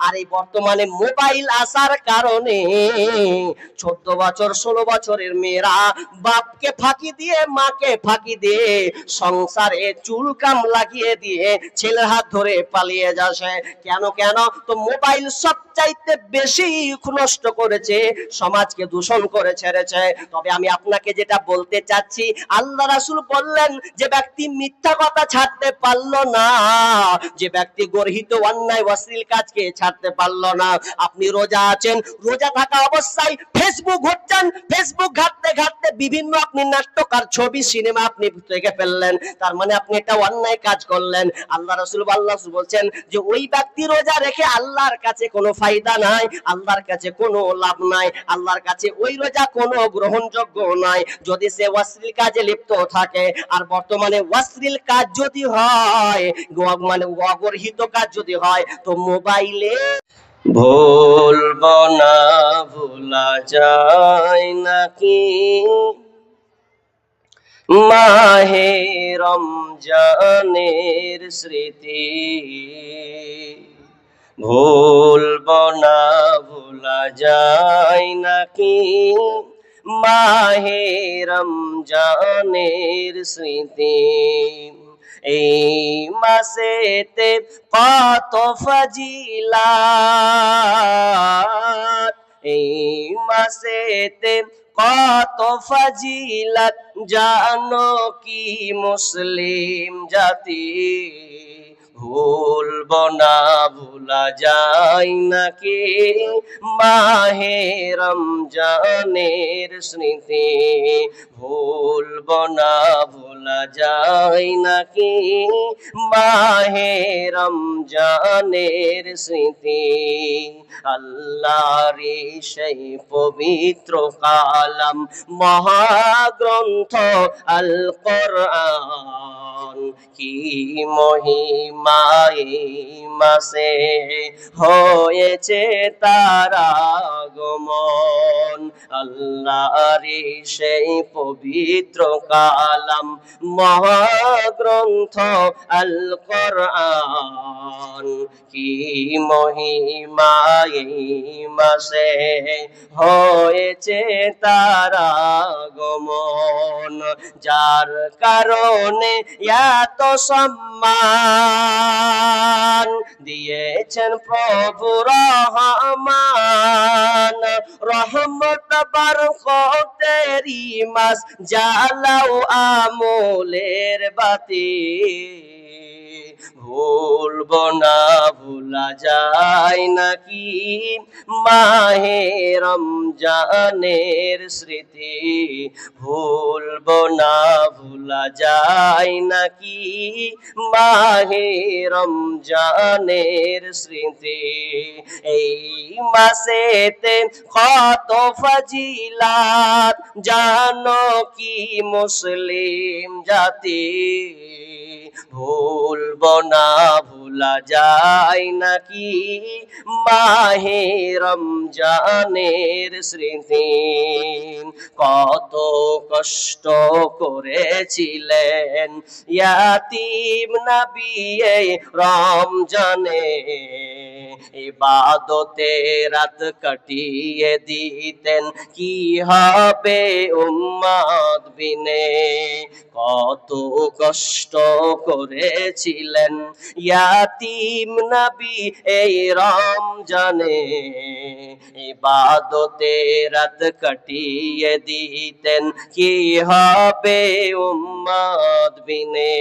আর এই বর্তমানে মোবাইল আসার কারণে 14 বছর 16 বছরের মেয়েরা বাপকে ফাঁকি দিয়ে মাকে ফাঁকি দিয়ে সংসারে চুল কাম লাগিয়ে দিয়ে ছেলের হাত ধরে পালিয়ে যাচ্ছে। কেন কেন? তো মোবাইল সবচাইতে বেশি নষ্ট করেছে, সমাজকে দূষণ করে ছেড়েছে। তবে আমি আপনাকে যেটা বলতে চাচ্ছি, আল্লাহ রাসূল বললেন যে ব্যক্তি মিথ্যা কথা ছাড়তে পারলো না, যে ব্যক্তি গর্হিত অন্যায় অশ্লীল কাজকে ছাড়তে পারলো না। আপনি রোজা আছেন, রোজা থাকা অবস্থায় ফেসবুক ঘুরছেন, ফেসবুক ঘাটতে ঘাটতে বিভিন্ন আপনি নাট্যকার ছবি সিনেমা আপনি দেখে ফেললেন, তার মানে আপনি একটা অন্যায় কাজ করলেন। আল্লাহ রাসূল বলছেন যে ওই ব্যক্তি রোজা রেখে আল্লাহর কাছে কোনো ফায়দা নাই, আল্লাহর কাছে কোনো লাভ নাই, আল্লাহর কাছে ওই রোজা কোনো গ্রহণযোগ্য নয় যদি সে অশ্লীল কাজে লিপ্ত থাকে। আর বর্তমানে অশ্লীল কাজ যদি হয়, মানে অগর্হিত কাজ যদি হয়, তো মোবাইলে ভুলবো না, ভোলা যায় নাকি মাহে রমজানের স্মৃতি, ভুলবো না, ভোলা যায় নাকি মাহে রমজানের স্মৃতি। এই মাসেতে কত ফজিলাত, এই মাসেতে কত ফজিলত জানো কি মুসলিম জাতি, ভুলবো না, ভোলা যায় নাকি মাহে রমজানের স্মৃতি, ভুলবো না, ভোলা যায় নাকি মাহে রমজানের স্মৃতি। আল্লাহর সেই পবিত্র কালাম মহাগ্রন্থ আল কোরআন, কি মহিমা এই মাসে হয়েছে তার আগমন। আল্লাহর সেই পবিত্র কালাম মহাগ্রন্থ আল কোরআন, কি মহিমা এই মাসে হয়েছে তার আগমন। যার কারণে এত সম্মান দিয়েছেন প্রভু রহমান, রহমত বরকতেরি মাস, জ্বালাও আমলের বাতি, ভুলবো না, ভোলা যায় নাকি মাহে রমজানের স্মৃতি, ভুলবো না, ভোলা যায় নাকি মাহে রমজানের স্মৃতি। এই মাসেতে কত ফজিলাত জানো কি মুসলিম জাতি, ভুলবো না, ভোলা যায় নাকি মাহে রমজানের স্মৃতি। কত কষ্ট করেছিলেন ইয়াতিম নবী এই রমজানে, ইবাদতে রাত কাটিয়ে দিতেন, কি হবে উম্মত বিনে। কত কষ্ট করেছিলেন ইয়াতিম নবী এই রমজানে, ইবাদতে রাত কাটিয়ে দিতেন, কি হবে উম্মত বিনে।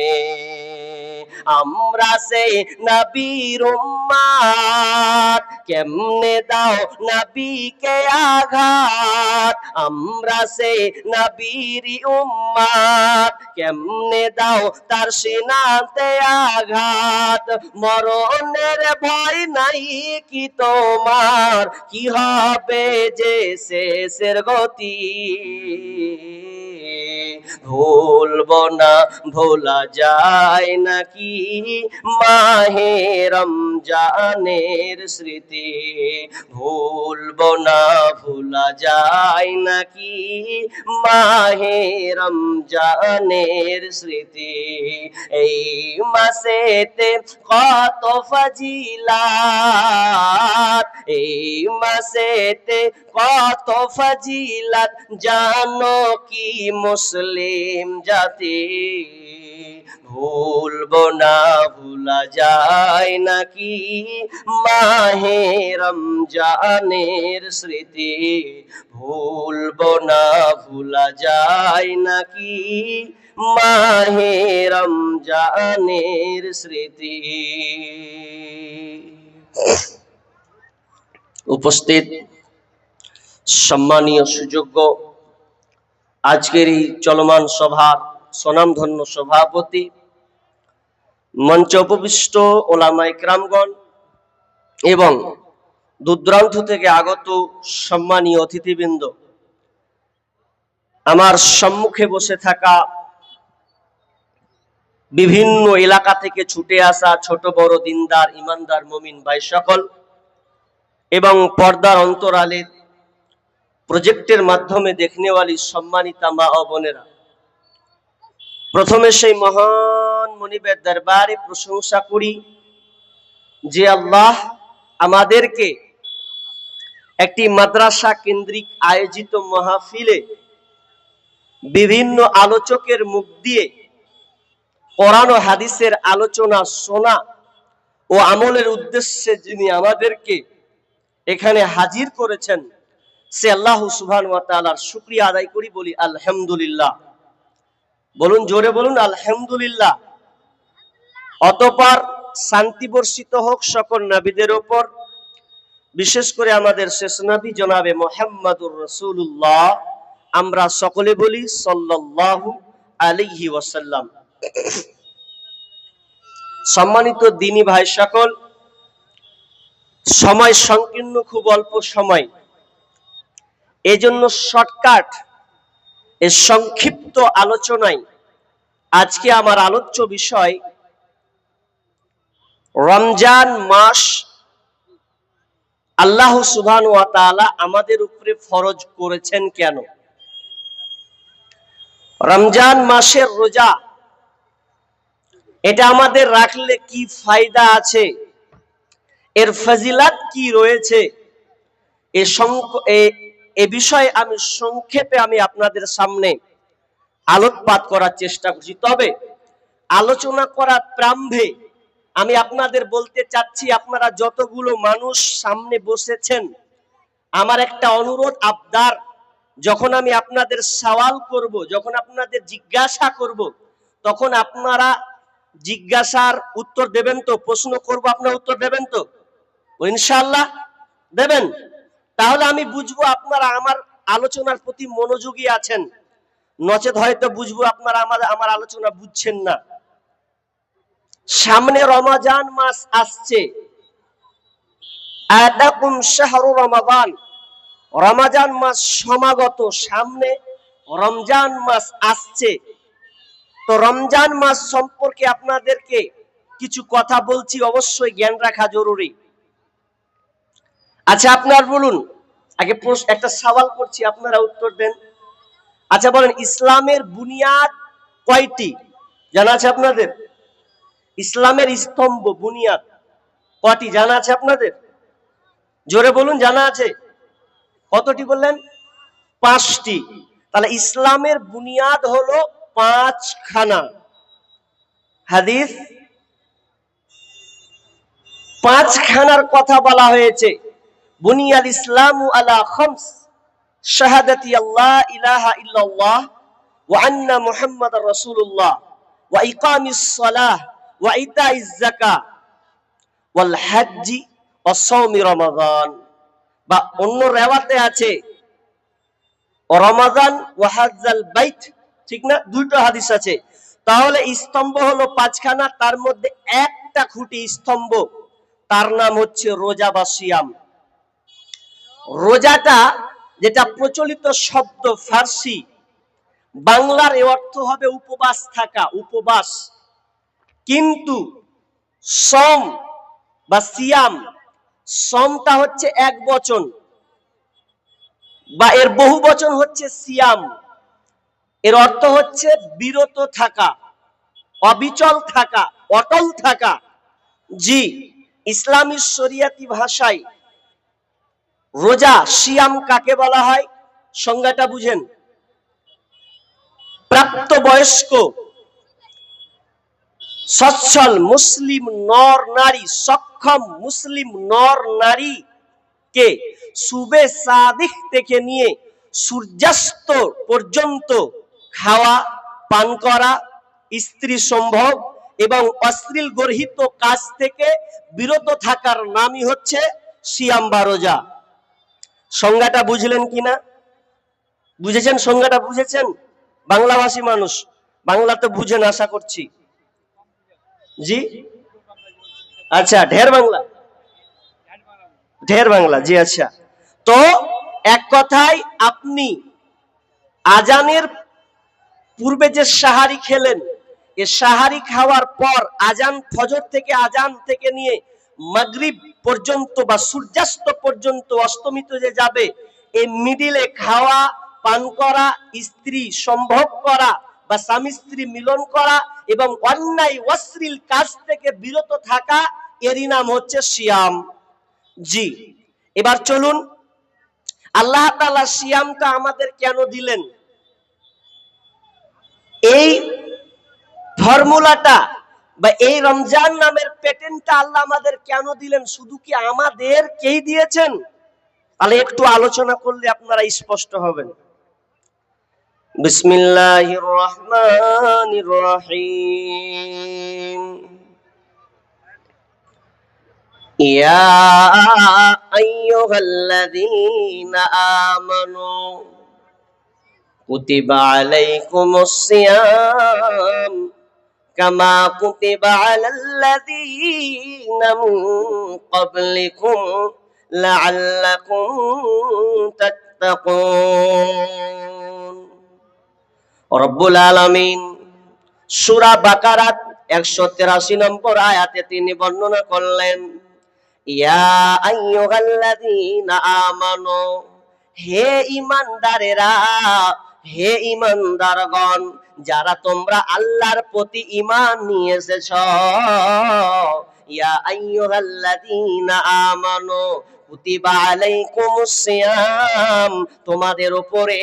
আমরা সেই নবীর উম্মত, কেমনে দাও নবীকে আঘাত, আমরা সেই নবীর উম্মত, কেমনে দাও তার সিনাতে আঘাত। মরণের ভয় নাই কি তোমার, কি হবে যে শেষের গতি, ভুলবো না, ভোলা যায় নাকি মাহে রমজানের স্মৃতি, ভুলবো না, ভোলা যায় নাকি মাহে রমজানের স্মৃতি। এই মাসেতে কত ফজিলাত এই মাসেতে কত ফজিলত জানো কি মুসলিম জাতি, ভুলবো না ভুলা যায় নাকি মাহে রমজানের স্মৃতি, ভুলবো না ভুলা যায় নাকি মাহে রমজানের স্মৃতি। উপস্থিত সম্মানীয় সুযোগ্য আজকের এই চলমান সভার স্বনামধন্য সভাপতি, মঞ্চে উপবিষ্ট ওলামায়ে কেরামগণ এবং দূরদূরান্ত থেকে আগত সম্মানীয় অতিথিবৃন্দ, আমার সম্মুখে বসে থাকা বিভিন্ন এলাকা থেকে ছুটে আসা ছোট বড় দিনদার ইমানদার মুমিন ভাই সকল এবং পর্দার অন্তরালের প্রজেক্টের মাধ্যমে দেখনেওয়ালি সম্মানিতা মা ও বোনেরা, প্রথমে সেই মহান মুনিবের দরবারে প্রশংসা করি যে আল্লাহ আমাদেরকে একটি মাদ্রাসা কেন্দ্রিক আয়োজিত মাহফিলে বিভিন্ন আলোচকের মুখ দিয়ে কোরআন ও হাদিসের আলোচনা শোনা ও আমলের উদ্দেশ্যে যিনি আমাদেরকে এখানে হাজির করেছেন, সে আল্লাহ সুবহানাহু ওয়া তাআলার শুকরিয়া আদায় করি, বলি আলহামদুলিল্লাহ। বলুন, জোরে বলুন আলহামদুলিল্লাহ। অতঃপর শান্তি বর্ষিত হোক সকল নবীদের উপর, বিশেষ করে আমাদের শেষ নবী জনাবে মুহাম্মদুর রাসূলুল্লাহ, আমরা সকলে বলি সাল্লাল্লাহু আলাইহি ওয়াসাল্লাম। সম্মানিত দিনী ভাই সকল, সময় সংকীর্ণ, খুব অল্প সময়, এজন্য শর্টকাট এ সংক্ষিপ্ত আলোচনায় আজকে আমার আলোচ্য বিষয় রমজান মাস আল্লাহ সুবহানাহু ওয়া তাআলা আমাদের উপরে ফরজ করেছেন কেন। রমজান মাসের রোজা, এটা আমাদের রাখলে কি ফায়দা আছে, এর ফজিলত কি রয়েছে, এ বিষয়ে আমি সংক্ষেপে আপনাদের সামনে আলোকপাত করার চেষ্টা করছি। তবে আলোচনা করার প্রারম্ভে আমি আপনাদের বলতে চাচ্ছি, আপনারা যতগুলো মানুষ সামনে বসেছেন, আমার একটা অনুরোধ আবদার, যখন আমি আপনাদের সওয়াল করব, যখন আপনাদের জিজ্ঞাসা করব, তখন আপনারা জিজ্ঞাসার উত্তর দেবেন তো? প্রশ্ন করব, আপনারা উত্তর দেবেন তো? ইনশাআল্লাহ দেবেন। তাহলে আমি বুঝবো আপনারা আমার আলোচনার প্রতি মনোযোগী আছেন, নচেত হয়তো বুঝবো আপনারা আমার আলোচনা বুঝছেন না। সামনে রমজান মাস আসছে, আতাকুম শাহরু রমাদান, রমজান মাস সমাগত, সামনে রমজান মাস আসছে। তো রমজান মাস সম্পর্কে আপনাদেরকে কিছু কথা বলছি, অবশ্যই জ্ঞান রাখা জরুরি। আচ্ছা আপনার বলুন, আগে একটা সওয়াল করছি, আপনারা উত্তর দেন। আচ্ছা বলেন, ইসলামের বুনিয়াদ কয়টি জানা আছে আপনাদের? ইসলামের স্তম্ভ বুনিয়াদ কয়টি জানা আছে আপনাদের? জোরে বলুন, জানা আছে? কতটি বললেন? 5টি। তাহলে ইসলামের বুনিয়াদ হলো 5খানা। হাদিস 5খানার কথা বলা হয়েছে। বুনিয়াল ইসলামু আলা খামস, শাহাদাতি আল্লাহ ইলাহা ইল্লাল্লাহ ওয়া আন্না মুহাম্মাদার রাসূলুল্লাহ ওয়া ইকামিস সালাহ ওয়া ইতাইজ যাকাত ওয়াল হজ্জি ওয়া সাওমি রমাদান। বা অন্য রিওয়ায়াতে আছে রমাদান ওয়া হজ্জাল বাইত, ঠিক না? দুটো হাদিস আছে। তাহলে স্তম্ভ হলো 5খানা, তার মধ্যে একটা খুঁটি স্তম্ভ, তার নাম হচ্ছে রোজা বা সিয়াম। রোজাটা যেটা প্রচলিত শব্দ ফার্সি, বাংলার এর অর্থ হবে উপবাস থাকা, উপবাস। কিন্তু সম বা সিয়াম, সমটা হচ্ছে এক বচন বা এর বহু বচন হচ্ছে সিয়াম, এর অর্থ হচ্ছে বিরত থাকা, অবিচল থাকা, অটল থাকা। জি, ইসলামী শরিয়াতি ভাষায় রোজা সিয়াম কাকে বলা হয়? সংজ্ঞাটা বুঝেন। প্রাপ্তবয়স্ক সচ্ছল মুসলিম নর নারী, সক্ষম মুসলিম নর নারী কে সুবে সাদিক থেকে নিয়ে সূর্যাস্ত পর্যন্ত খাওয়া, পান করা, স্ত্রী সম্ভোগ এবং অশ্লীল গর্হিত কাজ থেকে বিরত থাকার নামই হচ্ছে সিয়াম বা রোজা। সংজ্ঞাটা বুঝলেন কিনা? বুঝেছেন? সংজ্ঞাটা বুঝেছেন? বাংলাভাষী মানুষ, বাংলা তো বুঝেন আশা করছি। জি আচ্ছা, ঢের বাংলা, ঢের বাংলা, জি আচ্ছা। তো এক কথায় আপনি আজানের পূর্বে যে সাহারি খেলেন, এ সাহারি খাওয়ার পর আজান, ফজর থেকে আজান থেকে নিয়ে মাগরিব পর্যন্ত বা সূর্যাস্ত পর্যন্ত অস্তমিত যে যাবে, এই মিডিলে খাওয়া, পান করা, স্ত্রী সম্ভোগ করা বা স্বামী স্ত্রী মিলন করা এবং অন্যায় অশ্লীল কাজ থেকে বিরত থাকা, এরই নাম হচ্ছে সিয়াম। জি, এবার চলুন, আল্লাহ তাআলা সিয়ামটা আমাদের কেন দিলেন, এই ফর্মুলাটা বা এই রমজান নামের প্যাটার্নটা আল্লাহ আমাদের কেন দিলেন, শুধু কি আমাদেরকেই দিয়েছেন? তাহলে একটু আলোচনা করলে আপনারা স্পষ্ট হবেন। বিসমিল্লাহির রহমানির রহিম। ইয়া আইয়ুহাল্লাযীনা আমানু কুতিবা আলাইকুমুস সিয়াম কামা কুতিবা আলাল্লাযীনা মিন ক্বাবলিকুম লাআল্লাকুম তাত্তাকুন। রব্বুল আলামিন সূরা বাকারাত 183 নম্বর আয়াতে তিনি বর্ণনা করলেন, ইয়া আইয়ুহাল্লাযীনা আমানু, হে ঈমানদারেরা, হে ঈমানদারগণ, যারা তোমরা আল্লাহর প্রতি ঈমান নিয়ে এসেছো, ইয়া আইয়ুহাল্লাযীনা আমানু কুতিবা আলাইকুমুস সিয়াম, তোমাদের উপরে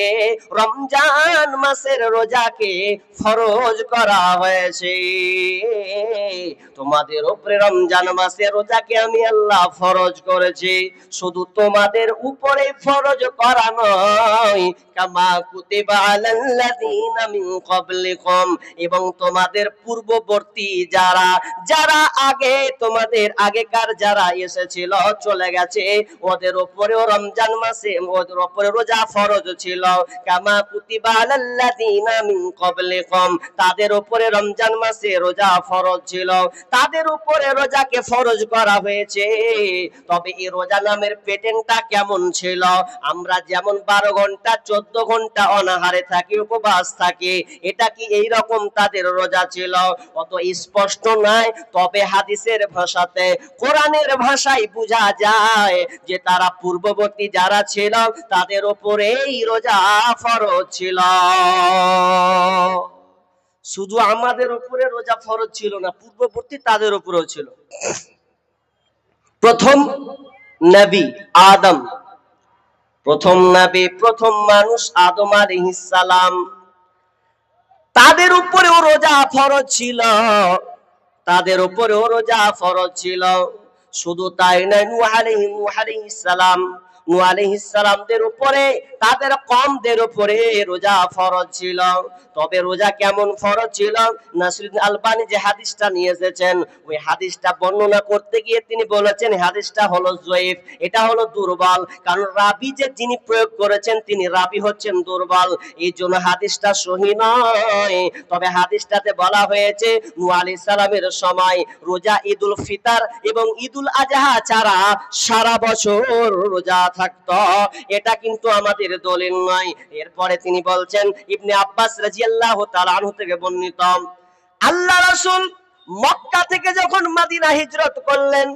রমজান মাসের রোজাকে ফরজ করা হয়েছে। তোমাদের উপরে রমজান মাসের রোজাকে আমি আল্লাহ ফরজ করেছি। শুধু তোমাদের উপরে ফরজ করা নয়, কামা কুতিবা আলাল্লাযীনা মিন ক্বাবলিকুম, এবং তোমাদের পূর্ববর্তী যারা, যারা আগে তোমাদের আগেকার যারা এসেছিল, চলে গেছে, ওদের উপরেও রমজান মাসে ওদের উপরে রোজা ফরজ ছিল। কামা কুতিবা আলাল্লাযীনা মিন ক্বাবলিকুম, তাদের উপরে রমজান মাসে রোজা ফরজ ছিল, তাদের উপরে রোজাকে ফরজ করা হয়েছে। তবে এই রোজা নামের প্যাটার্নটা কেমন ছিল? আমরা যেমন 12 ঘন্টা 14 ঘন্টা অনাহারে থাকি, উপবাস থাকি, এটা কি এই রকম তাদের রোজা ছিল? অত স্পষ্ট নয়, তবে হাদিসের ভাষাতে, কোরআনের ভাষায় বোঝা যায় যে তারা পূর্ববর্তী যারা ছিল তাদের উপরেই রোজা ফরজ ছিল। শুধু আমাদের উপরে রোজা ফরজ ছিল না, পূর্ববর্তী তাদের উপরেও ছিল। প্রথম নবী আদম, প্রথম নবী, প্রথম মানুষ আদম আলাইহিস সালাম, তাদের উপরেও রোজা ফরজ ছিল, তাদের উপরেও রোজা ফরজ ছিল। শুধু তাই নয়, নূহ আলাইহিস সালাম, নূহ আলাইহিস সালামদের উপরে, তাদের কওমদের উপরে রোজা ফরজ ছিল। তবে রোজা কেমন ফরজ ছিল, নাসিরুদ্দিন আলবানী যে হাদিসটা নিয়ে এসেছেন, ওই হাদিসটা বর্ণনা করতে গিয়ে তিনি বলেছেন হাদিসটা হলো জয়ীফ, এটা হলো দুর্বল। কারণ রাবি যে যিনি প্রয়োগ করেছেন তিনি রাবি হচ্ছেন দুর্বল, এই জন্য হাদিসটা সহিহ নয়। তবে হাদিসটাতে বলা হয়েছে নূহ আলাইহিস সালামের সময় রোজা ঈদুল ফিতর এবং ঈদুল আজহা ছাড়া সারা বছর রোজা থাকতো, এটা কিন্তু আমাদের দলিল নয়। এরপরে তিনি বলছেন, ইবনে আব্বাস রাদিয়াল্লাহু তাআলা আনহু থেকে বর্ণিত, আল্লাহ রাসূল মক্কা থেকে যখন মদিনা হিজরত করলেন,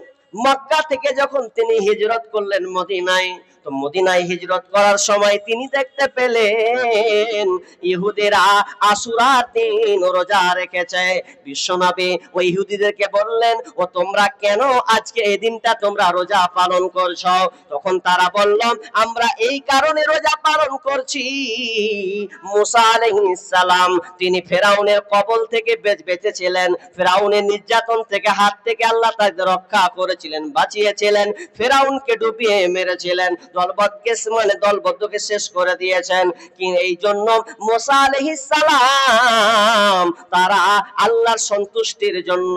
মক্কা থেকে যখন তিনি হিজরত করলেন মদিনায়, তো মদিনায় হিজরত করার সময় তিনি দেখতে পেলেন ইহুদিরা আশুরার দিন রোজা রেখেছে। বিশ্বনবী ওই ইহুদিদেরকে বললেন, ও তোমরা কেন আজকে এই দিনটা তোমরা রোজা পালন করছো? তখন তারা বলল, আমরা এই কারণে রোজা পালন করছি, মুসা আলাইহিস সালাম তিনি ফেরাউনের কবল থেকে বেঁচেছিলেন, ফেরাউনের নির্যাতন থেকে হাত থেকে আল্লাহ তাকে রক্ষা করেছিলেন, বাঁচিয়েছিলেন, ফেরাউনকে ডুবিয়ে মেরেছিলেন, দলবদ্ধকে শেষ করে দিয়েছেন। কি এই জন্য মুসা আলাইহিস সালাম তারা আল্লাহর সন্তুষ্টির জন্য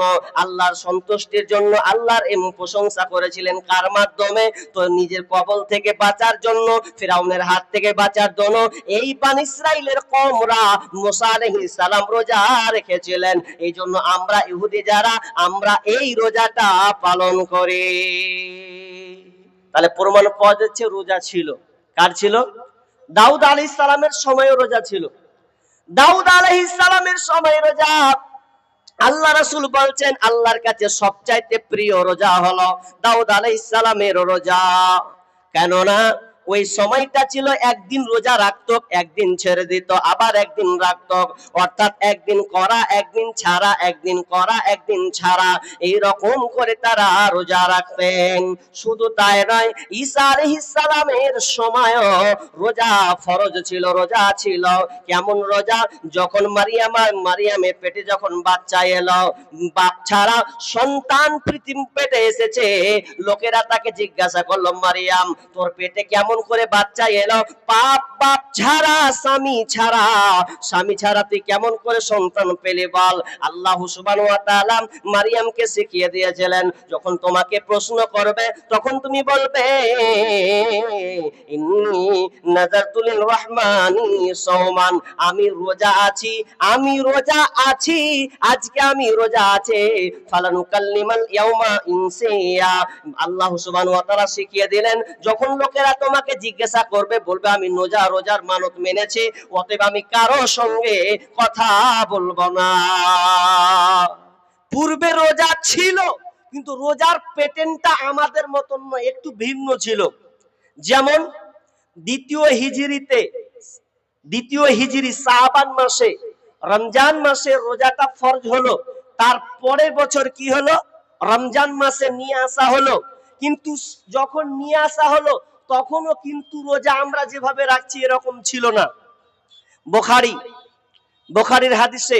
আল্লাহর প্রশংসা করেছিলেন। কার মাধ্যমে? তো নিজের কবল থেকে বাঁচার জন্য, ফিরাউনের হাত থেকে বাঁচার জন্য এই বনী ইসরাইলের কওমরা মুসা আলাইহিস সালাম রোজা রেখেছিলেন। এই জন্য আমরা ইহুদি যারা, আমরা এই রোজাটা পালন করি। তাহলে প্রমাণ পাওয়া যাচ্ছে রোজা ছিল। কার ছিল? দাউদ আলাইহিস সালামের সময়ও রোজা ছিল। দাউদ আলাইহিস সালামের সময় রোজা। আল্লাহ রাসূল বলছেন আল্লাহর কাছে সবচাইতে প্রিয় রোজা হলো দাউদ আলাইহিস সালামের রোজা। কেননা ওই সময়টা ছিল একদিন রোজা রাখতো, একদিন ছেড়ে দিত, আবার একদিন রাখতো, অর্থাৎ একদিন করা একদিন ছাড়া, একদিন করা একদিন ছাড়া, এই রকম করে তারা রোজা রাখতেন। শুধু তাই নয়, ঈসা আলাইহিস সালামের সময়ও রোজা ফরজ ছিল, রোজা ছিল। কেমন রোজা? যখন মারিয়ামের পেটে যখন বাচ্চা এলো, বাপ ছাড়া সন্তান পৃথিবী পেটে এসেছে, লোকেরা তাকে জিজ্ঞাসা করলো, মারিয়াম তোর পেটে কেমন করে বাচ্চা এলো? বাপ ছাড়া, স্বামী ছাড়া তুই কেমন করে সন্তান পেলে বল? আল্লাহ সুবহানাহু ওয়া তাআলা মারিয়ামকে শিখিয়ে দিয়েছিলেন, যখন তোমাকে প্রশ্ন করবে তখন তুমি বলবে, ইন্নী নাযারতু লির রহমানি সাওমান, আমি রোজা আছি, আজকে আমি রোজা আছি, ফালানুকাল্লিমাল ইয়াউমা ইনসিয়া। আল্লাহ সুবহানাহু ওয়া তাআলা শিখিয়ে দিলেন, যখন লোকেরা তোমাকে জিজ্ঞাসা করবে বলবে আমি রোজার মানত মেনেছি, অতএব আমি কারো সঙ্গে কথা বলবো না। পূর্বে রোজা ছিল, কিন্তু রোজার প্যাটার্নটা আমাদের মতন নয়, একটু ভিন্ন ছিল। যেমন দ্বিতীয় হিজরি শাবান মাসে, রমজান মাসে রোজাটা ফরজ হলো, তার পরের বছর কি হলো? রমজান মাসে নিয়ে আসা হলো। কিন্তু যখন নিয়ে আসা হলো তখনও কিন্তু রোজা আমরা যেভাবে রাখছি এরকম ছিল না। বুখারীর হাদিসে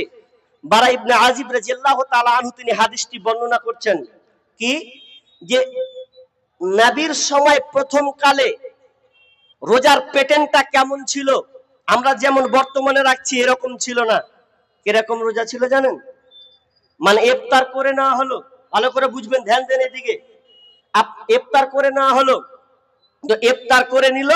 বারা ইবনে আজিব রাদিয়াল্লাহু তাআলা আনহু তিনি হাদিসটি বর্ণনা করছেন, কি যে নবীর সময় প্রথম কালে রোজার প্যাটার্নটা কেমন ছিল? আমরা যেমন বর্তমানে রাখছি এরকম ছিল না। কিরকম রোজা ছিল জানেন? মানে ইফতার করে নেওয়া হলো, ভালো করে বুঝবেন, ধ্যান দেন এদিকে। ইফতার করে নেওয়া হলো, তো ইফতার করে নিল,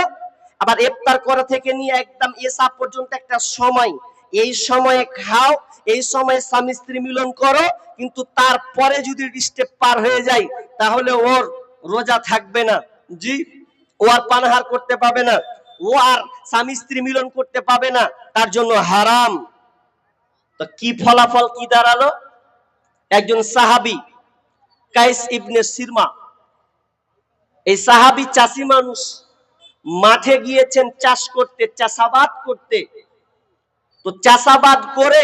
আবার ইফতার করা থেকে নিয়ে একদম এশা পর্যন্ত একটা সময়, এই সময়ে খাও, এই সময়ে স্বামী স্ত্রী মিলন করো, কিন্তু তারপরে যদি স্টেপ পার হয়ে যায় তাহলে ওর রোজা থাকবে না। জি, ও আর পানাহার করতে পাবে না, ও আর স্বামী স্ত্রী মিলন করতে পাবে না, তার জন্য হারাম। তো কি ফলাফল কি দাঁড়ালো? একজন সাহাবী কাইস ইবনে সিরমা, এই সাহাবী চাষি মানুষ, মাঠে গিয়েছেন চাষ করতে, চাষাবাদ করতে। তো চাষাবাদ করে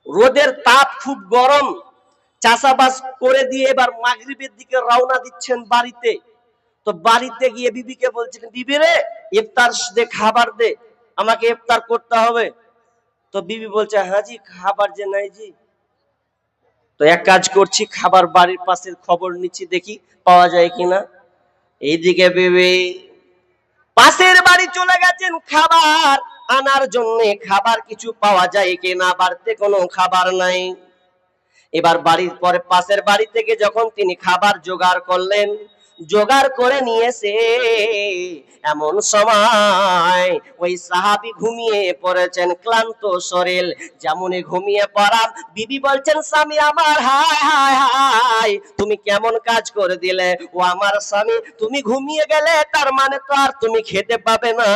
রোদের তাপ খুব গরম, চাষাবাদ করে দিয়ে এবার মাগরিবের দিকে রওনা দিচ্ছেন বাড়িতে। তো বাড়িতে গিয়ে বিবিকে বলছেন, বিবি রে ইফতার দে, খাবার দে, আমাকে ইফতার করতে হবে। তো বিবি বলছে, হ্যাঁ জি, খাবার যে নাই জি। তো এক কাজ করছি, খাবার বাড়ির পাশের খবর নিচ্ছি, দেখি পাওয়া যায় কিনা। এইদিকে বিবি পাশের বাড়ি চলে গেছেন খাবার আনার জন্য, খাবার কিছু পাওয়া যায় কিনা, বাড়িতে কোনো খাবার নাই। এবার পাশের বাড়ি থেকে যখন তিনি খাবার জোগাড় করলেন, জোগাড় করে নিয়েছে। এমন সময় ওই সাহাবী ঘুমিয়ে পড়েছেন, ক্লান্ত শরীর। যেমনই ঘুমিয়ে পড়া, বিবি বলছেন স্বামী আমার, হায় হায় হায়, তুমি কেমন কাজ করে দিলে। ও আমার স্বামী, তুমি ঘুমিয়ে গেলে তার মানে তো আর তুমি খেতে পাবে না,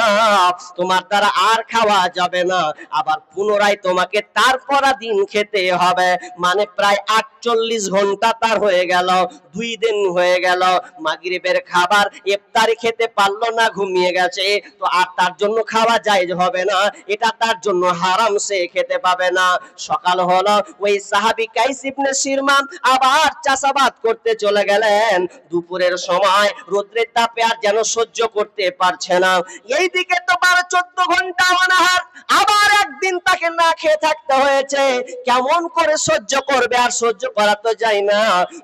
তোমার দ্বারা আর খাওয়া যাবে না, আবার পুনরায় তোমাকে তারপর দিন খেতে হবে। মানে প্রায় 48 ঘন্টা তার হয়ে গেল, 2 দিন হয়ে গেল, মাগরিবের খাবার ইফতারি খেতে পারলো না, ঘুমিয়ে গেছে। তো আর তার জন্য খাওয়া জায়েজ হবে না, এটা তার জন্য হারাম, সে খেতে পাবে না। সকাল হলো, ওই সাহাবী কাইস ইবনে সিরমান আবার চাষাবাদ করতে চলে গেলেন। দুপুরের সময় রোদ্রের তাপে আর যেন সহ্য করতে পারছে না। এইদিকে তো 12-14 ঘন্টা অনাহার, আবার একদিন তাকে না খেয়ে থাকতে হয়েছে। কেমন করে সহ্য করবে, আর সহ্য করা তো যায় না।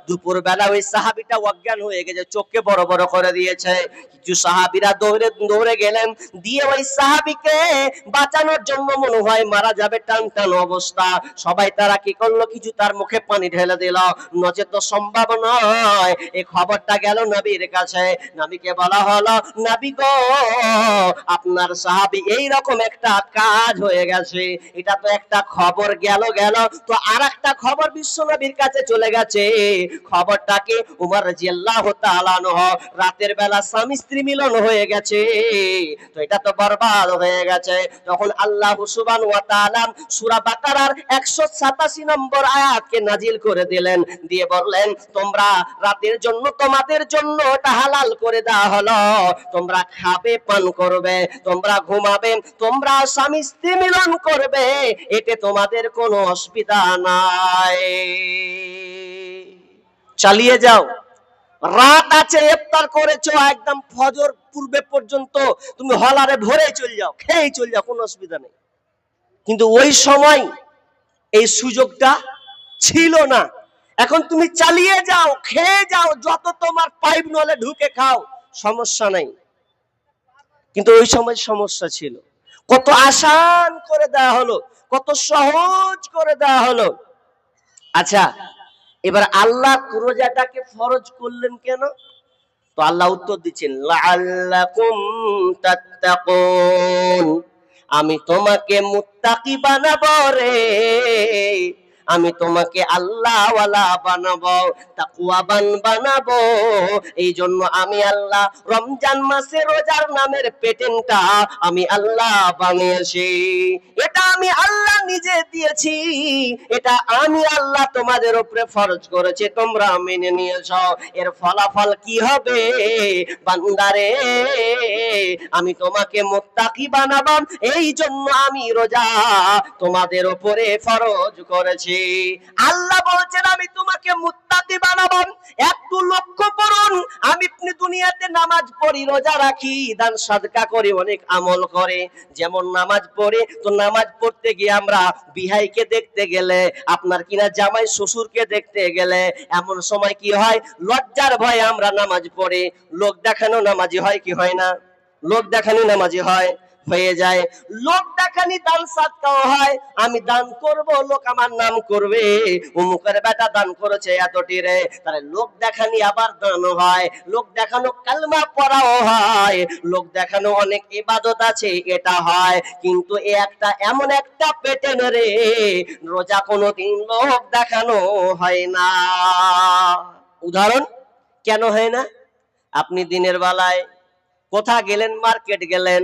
দুপুর বেলা ওই সাহাবীটা অজ্ঞান হয়ে গেছে, চোখকে বড় বড় করে দিয়েছে। কিছু সাহাবীরা দৌড়ে দৌড়ে গেলেন, দিয়ে ওই সাহাবীকে বাঁচানোর জন্য, মনে হয় মারা যাবে, টান টান অবস্থা। সবাই তারা কি করলো, কিছু তার মুখে পানি ঢেলে দিল, নচেত তো সম্ভব নয়। এই খবরটা গেল নবীর কাছে। নবীকে বলা হলো, নবী গো, আপনার সাহাবী এই রকম একটা কাজ হয়ে গেছে। এটা তো একটা খবর গেল, তো আরেকটা খবর বিশ্ব নবীর কাছে চলে গেছে। খবরটাকে উমর রাদিয়াল্লাহু তাআলা আনহু, রাতের বেলা স্বামী স্ত্রী মিলন হয়ে গেছে। তো এটা তো বরবাদ হয়ে গেছে। তখন আল্লাহ সুবহানাহু ওয়া তাআলা সূরা বাকারার 187 নম্বর আয়াতকে নাজিল করে দিলেন, দিয়ে বললেন, তোমরা রাতের জন্য, তোমাদের জন্য এটা হালাল করে দেওয়া হলো, তোমরা খাবে, পান করবে, তোমরা ঘুমাবে, তোমরা স্বামী স্ত্রী মিলন করবে, এতে তোমাদের কোনো অসুবিধা নাই, চালিয়ে যাও। রাত আছে, ইফতার করেছো, একদম ফজর পূর্বে পর্যন্ত তুমি হলারে ভরে চলে যাও, খেয়ে চলে যাও, কোনো অসুবিধা নেই। কিন্তু ওই সময় এই সুযোগটা ছিল না। এখন তুমি চালিয়ে যাও, খেয়ে যাও, যত তোমার পাইপ নলে ঢুকে খাও, সমস্যা নাই। কিন্তু ওই সময় সমস্যা ছিল। কত আসান করে দেওয়া হলো, কত সহজ করে দেওয়া হলো। আচ্ছা, এবার আল্লাহ রোজাটাকে ফরজ করলেন কেন? তো আল্লাহ উত্তর দিচ্ছেন, লাআল্লাকুম তাত্তাকুন, আমি তোমাকে মুত্তাকি বানাবো রে, আমি তোমাকে আল্লাহওয়ালা বানাবো, তাকওয়াবান বানাবো। এই জন্য আমি আল্লাহ রমজান মাসে রোজার নামের পেটেন্টটা আমি আল্লাহ বানিয়েছি। এটা আমি আল্লাহ নিজে দিয়েছি, এটা আমি আল্লাহ তোমাদের উপরে ফরজ করেছি, তোমরা মেনে নিয়েছো। এর ফলাফল কি হবে বান্দারে? আমি তোমাকে মুত্তাকি বানাবো, এই জন্য আমি রোজা তোমাদের উপরে ফরজ করেছি। আল্লাহ বলছেন আমি তোমাকে মুত্তাকি বানাবো। একটু লক্ষ্য করুন, আমি আপনি দুনিয়াতে নামাজ পড়ি, রোজা রাখি, দান সাদকা করি, অনেক আমল করে। যেমন নামাজ পড়ে, তো নামাজ পড়তে গিয়ে আমরা বিহাইকে দেখতে গেলে, আপনার কিনা জামাই শ্বশুরকে দেখতে গেলে, এমন সময় কি হয়, লজ্জার ভয়ে আমরা নামাজ পড়ি। লোক দেখানো নামাজি হয় কি হয় না? লোক দেখানি নামাজি হয়, হয়ে যায়। লোক দেখানি দান সাদকাও হয়, আমি দান করব, লোক আমার নাম করবে, অমুকের বেটা দান করেছে এতটি রে, তাহলে লোক দেখানি আবার দান হয়। লোক দেখানো কালমা পড়াও হয়, লোক দেখানো অনেক ইবাদত আছে, এটা হয়। কিন্তু এ একটা এমন একটা পেটেন রে, রোজা কোনোদিন লোক দেখানো হয় না। উদাহরণ, কেন হয় না? আপনি দিনের বেলায় কোথা গেলেন, মার্কেট গেলেন,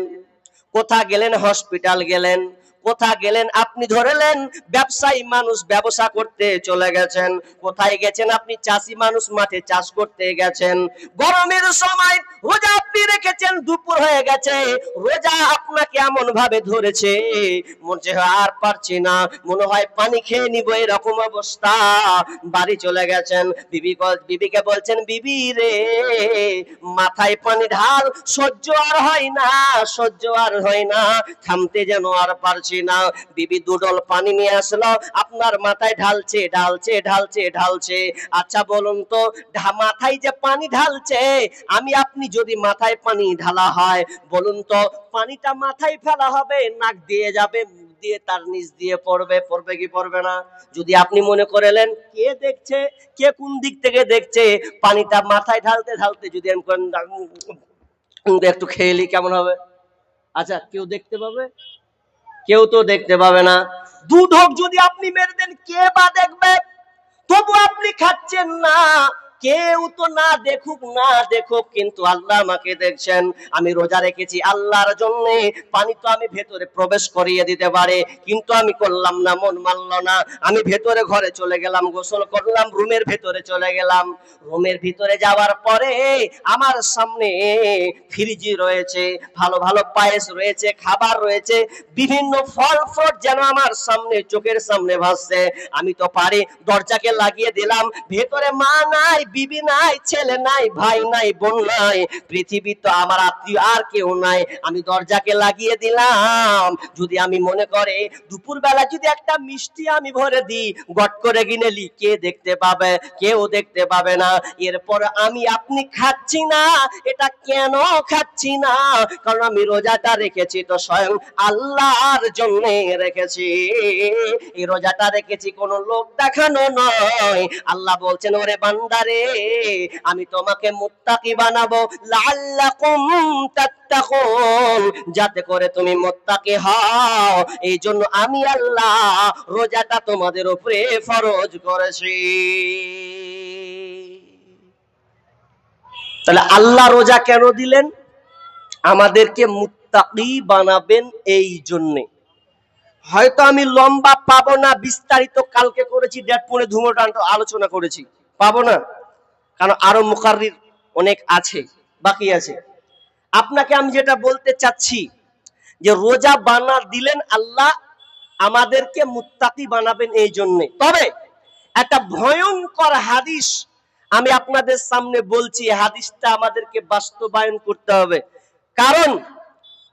কোথা গেলেন, হসপিটাল গেলেন, কোথা গেলেন, আপনি ধরেলেন ব্যবসায়ী মানুষ ব্যবসা করতে চলে গেছেন, কোথায় গেছেন, আপনি চাষি মানুষ মাঠে চাষ করতে গেছেন। গরমের সময় রোজা আপনি রেখেছেন, দুপুর হয়ে গেছে, রোজা আপনাকে এমন ভাবে ধরেছে, মনে হয় আর পারছি না, মনে হয় পানি খেয়ে নিব, এরকম অবস্থা। বাড়ি চলে গেছেন, বিবিকে বলছেন, বিবি রে মাথায় পানি ঢাল, সহ্য আর হয় না, সহ্য আর হয় না, থামতে যেন আর পারছি না। বিবি দুডল পানি নিয়ে আসলো, আপনার মাথায় ঢালছে ঢালছে ঢালছে ঢালছে। আচ্ছা বলুন তো, মাথায় যে পানি ঢালছে, আমি আপনি যদি মাথায় পানি ঢালা হয়, বলুন তো পানিটা মাথায় ফেলা হবে, নাক দিয়ে যাবে, মুখ দিয়ে তার নিচ দিয়ে পড়বে, পড়বে কি পড়বে না? যদি আপনি মনে করেলেন কে দেখছে, কে কোন দিক থেকে দেখছে, পানিটা মাথায় ঢালতে ঢালতে যদি আমি একটু খেয়ে কেমন হবে? আচ্ছা, কেউ দেখতে পাবে? কেউ তো দেখতে পাবে না। দুধ হোক যদি আপনি মেরে দেন, কে বা দেখবে? তবু আপনি খাচ্ছেন না, কেউ তো না দেখুক না দেখুক, কিন্তু আল্লাহ আমাকে দেখছেন। আমি রোজা রেখেছি আল্লাহর জন্য, পানি তো আমি ভেতরে প্রবেশ করিয়ে দিতে পারে, কিন্তু আমি করলাম না, মন মানল না। আমি ভেতরে ঘরে চলে গেলাম, গোসল করলাম, রুমের ভেতরে চলে গেলাম। রুমের ভিতরে যাওয়ার পরে আমার সামনে ফ্রিজি রয়েছে, ভালো ভালো পায়েস রয়েছে, খাবার রয়েছে, বিভিন্ন ফল ফ্রুট যেন আমার সামনে, চোখের সামনে ভাসছে। আমি তো পারি দরজাকে লাগিয়ে দিলাম, ভেতরে মা নাই, বিবি নাই, ছেলে নাই, ভাই নাই, বোন নাই, পৃথিবী তো আমার আত্মীয় আর কেউ নাই। আমি দরজাকে লাগিয়ে দিলাম। যদি আমি মনে করে দুপুর বেলা যদি একটা মিষ্টি আমি ভরে দিই, গট করে গিনেলি, কে দেখতে পাবে? কেউ দেখতে পাবে না। এরপর আমি আপনি খাচ্ছি না, এটা কেন খাচ্ছি না? কারণ আমি রোজাটা রেখেছি তো স্বয়ং আল্লাহর জন্য রেখেছি। এই রোজাটা রেখেছি কোনো লোক দেখানো নয়। আল্লাহ বলছেন, ওরে বান্দারে, আমি তোমাকে মুত্তাকি বানাবো, লাআল্লাকুম তাত্তাকুন, যাতে করে তুমি মুত্তাকি হও। এই জন্য আমি আল্লাহ রোজাটা তোমাদের উপরে ফরজ করেছি। তাহলে আল্লাহ রোজা কেন দিলেন? আমাদেরকে মুত্তাকি বানাবেন এই জন্যে। হয়তো আমি লম্বা পাবো না, বিস্তারিত কালকে করেছি, ডেটপুরে ধুমোটান আলোচনা করেছি, পাবো না, কারণ আরো মুকাররির অনেক আছে, বাকি আছে। আপনাকে আমি যেটা বলতে চাচ্ছি, যে রোজা বানা দিলেন আল্লাহ, আমাদেরকে মুত্তাকি বানাবেন এই জন্যে। তবে একটা ভয়ঙ্কর হাদিস আমি আপনাদের সামনে বলছি, হাদিসটা আমাদেরকে বাস্তবায়ন করতে হবে। কারণ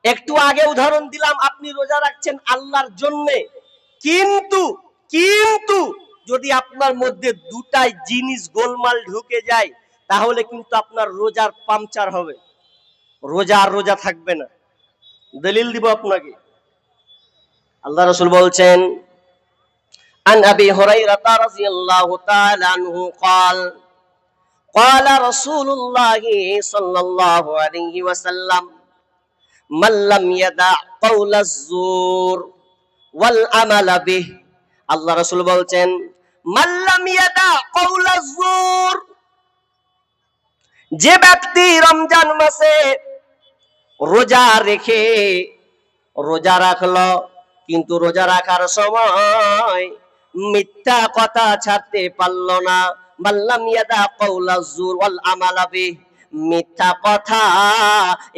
একটু আগে উদাহরণ দিলাম, আপনি রোজা রাখছেন আল্লাহর জন্য, কিন্তু কিন্তু যদি আপনার মধ্যে দুটাই জিনিস গোলমাল ঢুকে যায়, তাহলে কিন্তু আপনার রোজার পাংচার হবে, রোজা আর রোজা থাকবে না। দলিল দিব আপনাকে। আল্লাহ রাসূল বলছেন, আন আবি হুরায়রা রাদিয়াল্লাহু তাআলা আনহু قال قال رسول الله صلى الله عليه وسلم من لم يدع قول الزور والعمل به। আল্লাহ রাসূল বলছেন, মান লাম ইয়াদা قول الزور, যে ব্যক্তি রমজান মাসে রোজা রেখে, রোজা রাখলো কিন্তু রোজা রাখার সময় মিথ্যা কথা ছাড়তে পারলো না, মাল্লাম ইয়াদা কাউলা যুর ওয়াল আমালা বিহ, মিথ্যা কথা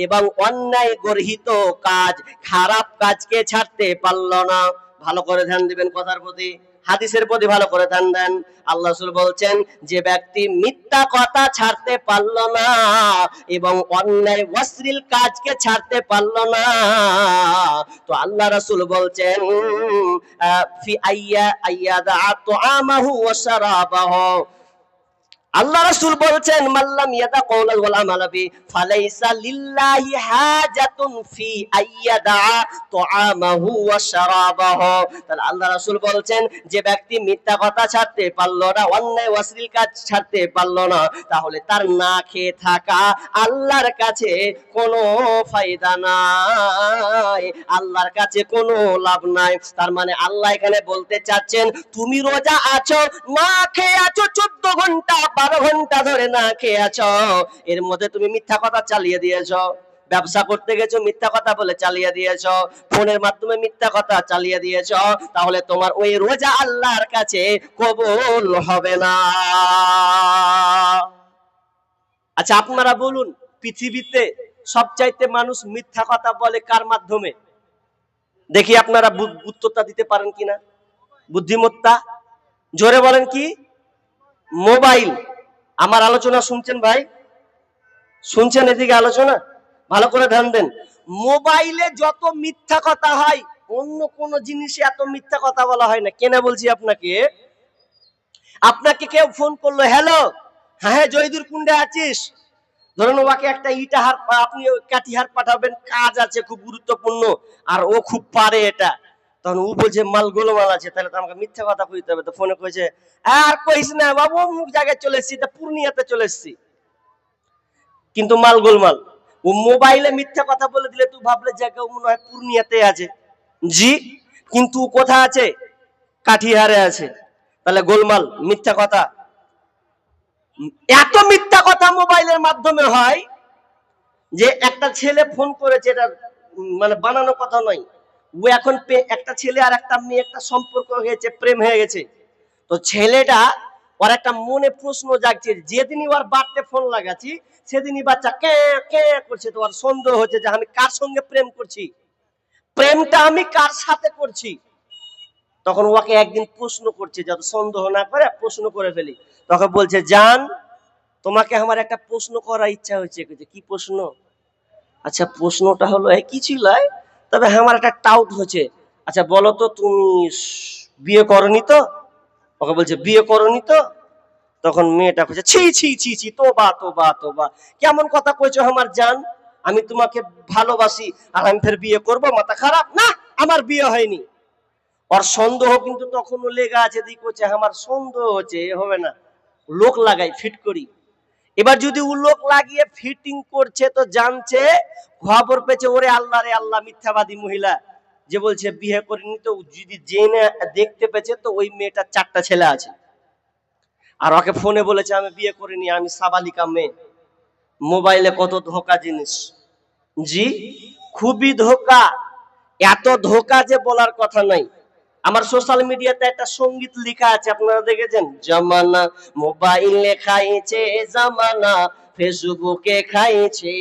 এবং অন্যায় গর্হিত কাজ, খারাপ কাজকে ছাড়তে পারলো না। ভালো করে ধ্যান দিবেন কথার প্রতি, হাদিসের প্রতি ভালো করে ধ্যান দেন। আল্লাহ রাসূল বলছেন, যে ব্যক্তি মিথ্যা কথা ছাড়তে পারলো না এবং অন্যায় অশ্লীল কাজকে ছাড়তে পারলো না, তো আল্লাহ রাসূল বলছেন, ফি আইয়াদা তুআমাহু ওয়া শারাবাহু, আল্লাহ রাসূল বলছেন, মাল্লাম ইয়াদা কাওলাল ওয়াল আমালা বি ফালাইসা লিল্লাহি হাজাতুন ফি আইয়াদা তুআমাহু ওয়া শারাবাহু। তাহলে আল্লাহ রাসূল বলছেন, যে ব্যক্তি মিথ্যা কথা ছাড়তে পারলো না, অন্যায় অশ্লীল কাজ ছাড়তে পারলো না, তাহলে তার না খেয়ে থাকা আল্লাহর কাছে কোনো ফায়দা নাই, আল্লাহর কাছে কোনো লাভ নাই। তার মানে আল্লাহ এখানে বলতে চাচ্ছেন, তুমি রোজা আছো, না খেয়ে আছো, 14 ঘন্টা 12 ঘন্টা ধরে না খেয়ে আছো, এর মধ্যে তুমি মিথ্যা কথা চালিয়ে দিয়েছো, ব্যবসা করতে গেছো মিথ্যা কথা বলে চালিয়ে দিয়েছো, ফোনের মাধ্যমে মিথ্যা কথা চালিয়ে দিয়েছো, তাহলে তোমার ওই রোজা আল্লাহর কাছে কবুল হবে না। আচ্ছা আপনারা বলুন, পৃথিবীতে সবচাইতে মানুষ মিথ্যা কথা বলে কার মাধ্যমে? দেখি আপনারা উত্তরটা দিতে পারেন কিনা। বুদ্ধিমত্তা, জোরে বলেন কি? মোবাইল। আমার আলোচনা শুনছেন ভাই? শুনছেন এদিকে আলোচনা? ভালো করে ধ্যান দেন। মোবাইলে যত মিথ্যা কথা হয়, অন্য কোন জিনিসে এত মিথ্যা কথা বলা হয় না। কেন বলছি আপনাকে? আপনাকে কেউ ফোন করলো, হ্যালো, হ্যাঁ জয়দুর কুন্ডে আছিস, ধরুন ওকে একটা ইটাহার, আপনি কাটিহার পাঠাবেন, কাজ আছে খুব গুরুত্বপূর্ণ, আর ও খুব পারে এটা, তখন ও বলছে মাল গোলমাল আছে, তাহলে তো আমাকে মিথ্যা কথা কইতে হবে। তো ফোনে কইছে আর কইস না বাবু, অমুক জায়গায় চলে এসেছি, তা পূর্ণিয়াতে চলে এসেছি, কিন্তু মাল গোলমাল। ও মোবাইলে মিথ্যা কথা বলে দিলে তুই ভাবলে যে কেউ মনে হয় পূর্ণিয়াতে আছে, জি, কিন্তু কোথা আছে? কাঠিহারে আছে। তাহলে গোলমাল, মিথ্যা কথা। এত মিথ্যা কথা মোবাইলের মাধ্যমে হয় যে একটা ছেলে ফোন করেছে, এটা মানে বানানো কথা নয়, ও এখন একটা ছেলে আর একটা মেয়ে একটা সম্পর্ক হয়েছে, প্রেম হয়ে গেছে। তো ছেলেটা ওর একটা মনে প্রশ্ন জাগছে, যেদিনই ওর বাড়িতে ফোন লাগাচ্ছি সেদিনই বাচ্চা কে কে করছে। তো ওর সন্দেহ হচ্ছে যে আমি কার সঙ্গে প্রেম করছি, প্রেমটা আমি কার সাথে করছি। তখন ওকে একদিন প্রশ্ন করছে, যাতে সন্দেহ না করে প্রশ্ন করে ফেলি। তখন বলছে জান, তোমাকে আমার একটা প্রশ্ন করার ইচ্ছা হচ্ছে। কি প্রশ্ন? আচ্ছা প্রশ্নটা হলো কি ছিল, তবে আমার একটা ডাউট হচ্ছে, আচ্ছা বলো তো তুমি বিয়ে করনি তো? ওকে বলছে বিয়ে করনি তো? তখন মেয়েটা বলছে ছি ছি ছি ছি, তোবা তোবা তোবা, কেমন কথা কইছো আমার জান, আমি তোমাকে ভালোবাসি আর আমি ফের বিয়ে করব? মাথা খারাপ না, আমার বিয়ে হয়নি। ওর সন্দেহ কিন্তু তখনও লেগে আছে, দিক হচ্ছে আমার সন্দেহ হচ্ছে, হবে না, লোক লাগাই ফিট করি। এবার যদি ও লোক লাগিয়ে ফিটিং করছে তো জানছে, খবর পেয়েছে, ওরে আল্লাহ রে আল্লাহ, মিথ্যাবাদী মহিলা যে বলছে বিয়ে করিনি। তো যদি জেনে দেখতে পেয়েছে তো ওই মেয়েটার 4টা ছেলে আছে, আর ওকে ফোনে বলেছে আমি বিয়ে করিনি, আমি সাবালিকা মেয়ে। মোবাইলে কত ধোকা জিনিস, জি, খুবই ধোকা। এত ধোকা যে বলার কথা নাই। আমার সোশ্যাল মিডিয়াতে একটা সঙ্গীত লেখা আছে, আপনারা দেখেছেন? জামানা মোবাইলে খাইছে জামানা, ফেসবুকে খাইছে,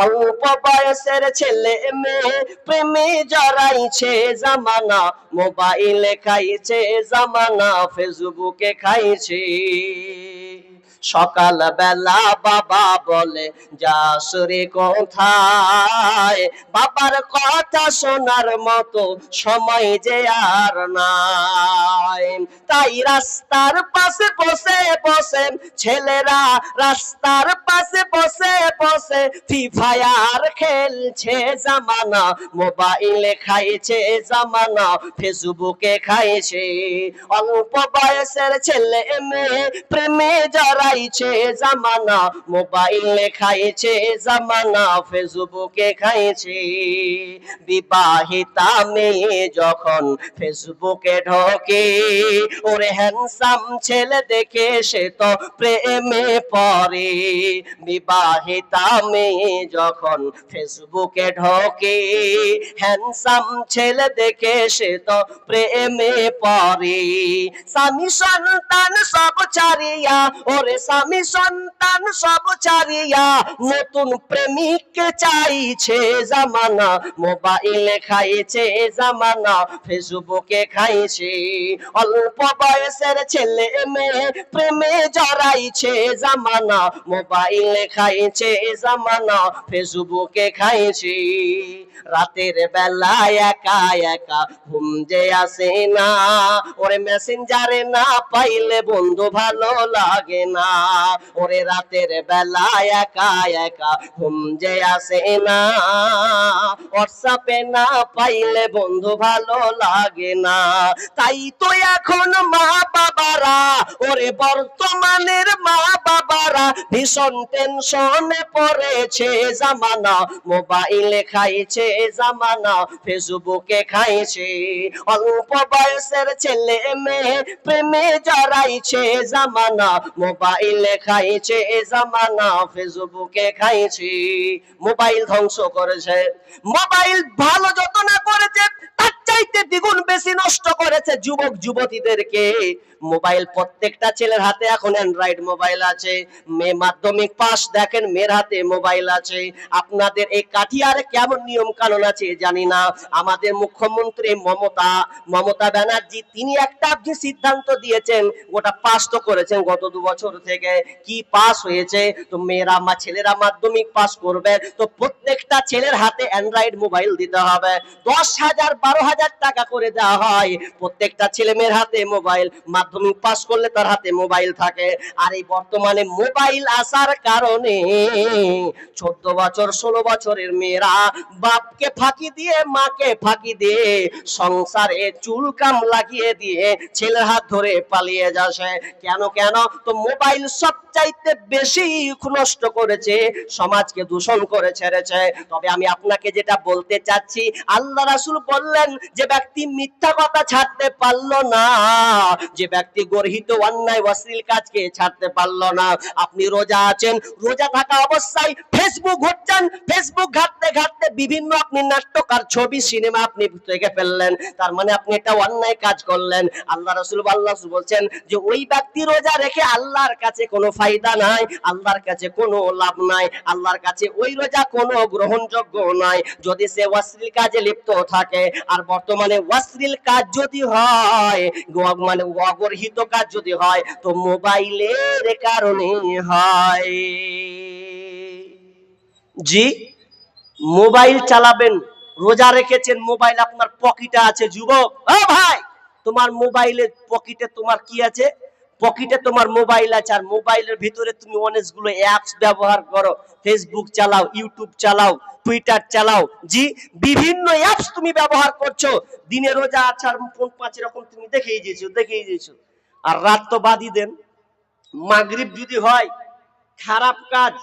অল্প বয়সের ছেলে মেয়ে প্রেমে জড়াইছে জামানা, মোবাইলে খাইছে জামানা, ফেসবুকে খাইছে। সকাল বেলা বাবা বলে যাস রে কোথায়, বাবার কথা শোনার মতো সময় যে আর নাই। তাই রাস্তার পাশে বসে বসে ছেলেরা, রাস্তার পাশে বসে বসে ফ্রি ফায়ার খেলছে জামানা, মোবাইলে খাইছে জামানা, ফেসবুকে খাইছে। অল্প বয়সের ছেলে মেয়ে প্রেমে জড়াইছে জামানা, মোবাইলে খাইছে জামানা, ফেসবুকে খাইছে। বিবাহিতা মেয়ে যখন ফেসবুকে ঢোকে, ওরে হ্যান্ডসাম ছেলে দেখে সে তো প্রেমে পড়ে। বিবাহিতা মেয়ে যখন ফেসবুকে ঢোকে, হ্যান্ডসাম ছেলে দেখে সে তো প্রেমে পড়ে। স্বামী সন্তান সব ছাড়িয়া, ওরে স্বামী সন্তান সব ছাড়িয়া নতুন প্রেমিককে চাইছে জামানা, মোবাইলে খাইছে জামানা, ফেসবুকে খাইছে। অল্প বয়সের ছেলে মেয়ে প্রেমে জড়াইছে জামানা, মোবাইলে খাইছে জামানা, ফেসবুকে খাইছে। রাতের বেলায় একা একা ঘুম যে আসে না, ওরে মেসেঞ্জারে না পাইলে বন্ধু ভালো লাগে না। ওরে রাতের বেলায় একা একা ঘুম যে আসে না, হোয়াটসঅ্যাপে না পাইলে বন্ধু ভালো লাগে না। তাই তো এখন মা বাবারা, ওরে বর্তমানের মা বাবারা ভীষণ টেনশনে পড়েছে জামানা, মোবাইলে খাইছে জামানা, ফেসবুকে খাইছে। অল্প বয়সের ছেলে মেয়ে প্রেমে জড়াইছে জামানা, মোবাইলে খাইছে জামানা, ফেসবুকে খাইছে। মোবাইল ধ্বংস করেছে, মোবাইল ভালো যত না করেছে তার চাইতে দ্বিগুণ বেশি নষ্ট করেছে যুবক যুবতীদেরকে। মোবাইল প্রত্যেকটা ছেলের হাতে এখন অ্যান্ড্রয়েড মোবাইল আছে। মেয়ে মাধ্যমিক পাস, দেখেন মেয়ের হাতে মোবাইল আছে। আপনাদের এই কাঠিয়ারে কেমন নিয়ম কানুন আছে জানি না। আমাদের মুখ্যমন্ত্রী মমতা ব্যানার্জি তিনি একটা আপনি সিদ্ধান্ত দিয়েছেন, গোটা পাস তো করেছেন গত 2 বছর থেকে কি পাস হয়েছে, তো ছেলেরা মাধ্যমিক পাস করবে, তো প্রত্যেকটা ছেলের হাতে অ্যান্ড্রয়েড মোবাইল দিতে হবে। 10,000 12,000 টাকা করে দেওয়া হয় প্রত্যেকটা ছেলে মেয়ের হাতে মোবাইল। মাধ্যমিক পাস করলে তার হাতে মোবাইল থাকে। আর এই বর্তমানে মোবাইল আসার কারণে 14 বছর 16 বছরের মেয়েরা বাপকে ফাঁকি দিয়ে মাকে ফাঁকি দিয়ে সংসারে চুলকাম লাগিয়ে দিয়ে ছেলের হাত ধরে পালিয়ে যাচ্ছে। কেন কেন? তো মোবাইল সবচাইতে বেশি নষ্ট করেছে, সমাজকে দূষণ করে ছেড়েছে। তবে আমি আপনাকে যেটা বলতে চাচ্ছি, আল্লাহ রাসূল বললেন যে ব্যক্তি মিথ্যা কথা ছাড়তে পারলো না, যে ব্যক্তি গর্হিত অন্যায় অশ্লীল কাজকে ছাড়তে পারলো না, আপনি রোজা আছেন, রোজা থাকা অবস্থায় ফেসবুক ঘুরছেন, ফেসবুক ঘাটতে ঘাটতে বিভিন্ন আপনি নাট্যকার ছবি সিনেমা আপনি দেখে ফেললেন, তার মানে আপনি একটা অন্যায় কাজ করলেন। আল্লাহ রাসূল বলছেন যে ওই ব্যক্তি রোজা রেখে আল্লাহর কাছে কোনো ফায়দা নাই, আল্লাহর কাছে কোনো লাভ নাই, আল্লাহর কাছে ওই রোজা কোনো গ্রহণযোগ্য নয় যদি সে অশ্লীল কাজে লিপ্ত থাকে। আর বর্তমানে অশ্লীল কাজ যদি হয়, মানে অগর্হিত কাজ যদি হয়, তো মোবাইলের কারণে হয়। জি, মোবাইল চালাবেন, রোজা রেখেছেন, মোবাইল আপনার পকেটে আছে, যুবক ও ভাই, তোমার মোবাইলের পকেটে তোমার কি আছে? পকেটে তোমার মোবাইল আছে, আর মোবাইলের ভিতরে তুমি অনেকগুলো অ্যাপস ব্যবহার করো, ফেসবুক চালাও, ইউটিউব চালাও, টুইটার চালাও, জি বিভিন্ন অ্যাপস তুমি ব্যবহার করছো। দিনে রোজা আছে আর ফোন 5 রকম তুমি দেখেই দিয়েছো। আর রাত তো বাদই দেন, মাগরিব যদি হয়, খারাপ কাজ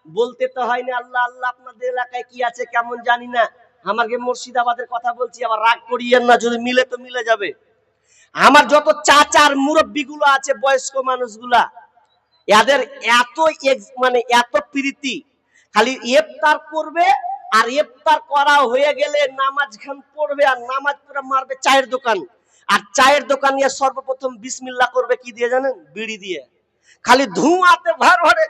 বলতে তো হয় না আল্লাহ আল্লাহ আপনাদের এলাকায় কি আছে কেমন জানি না, আমাকে মুর্শিদাবাদের কথা বলছি, আবার রাগ করিয়েন না, যদি মিলে তো মিলে যাবে। আমার যত চাচার মুরব্বী গুলো আছে, বয়স্ক মানুষগুলা, এদের এত মানে এত প্রীতি, খালি ইফতার করবে, আর ইফতার করা হয়ে গেলে নামাজ খান পড়বে, আর নামাজ পড়ে মারবে চায়ের দোকান, আর চায়ের দোকান নিয়ে সর্বপ্রথম বিসমিল্লাহ করবে কি দিয়ে জানেন? বিড়ি দিয়ে। খালি ধোঁয়াতে ভর ভরে।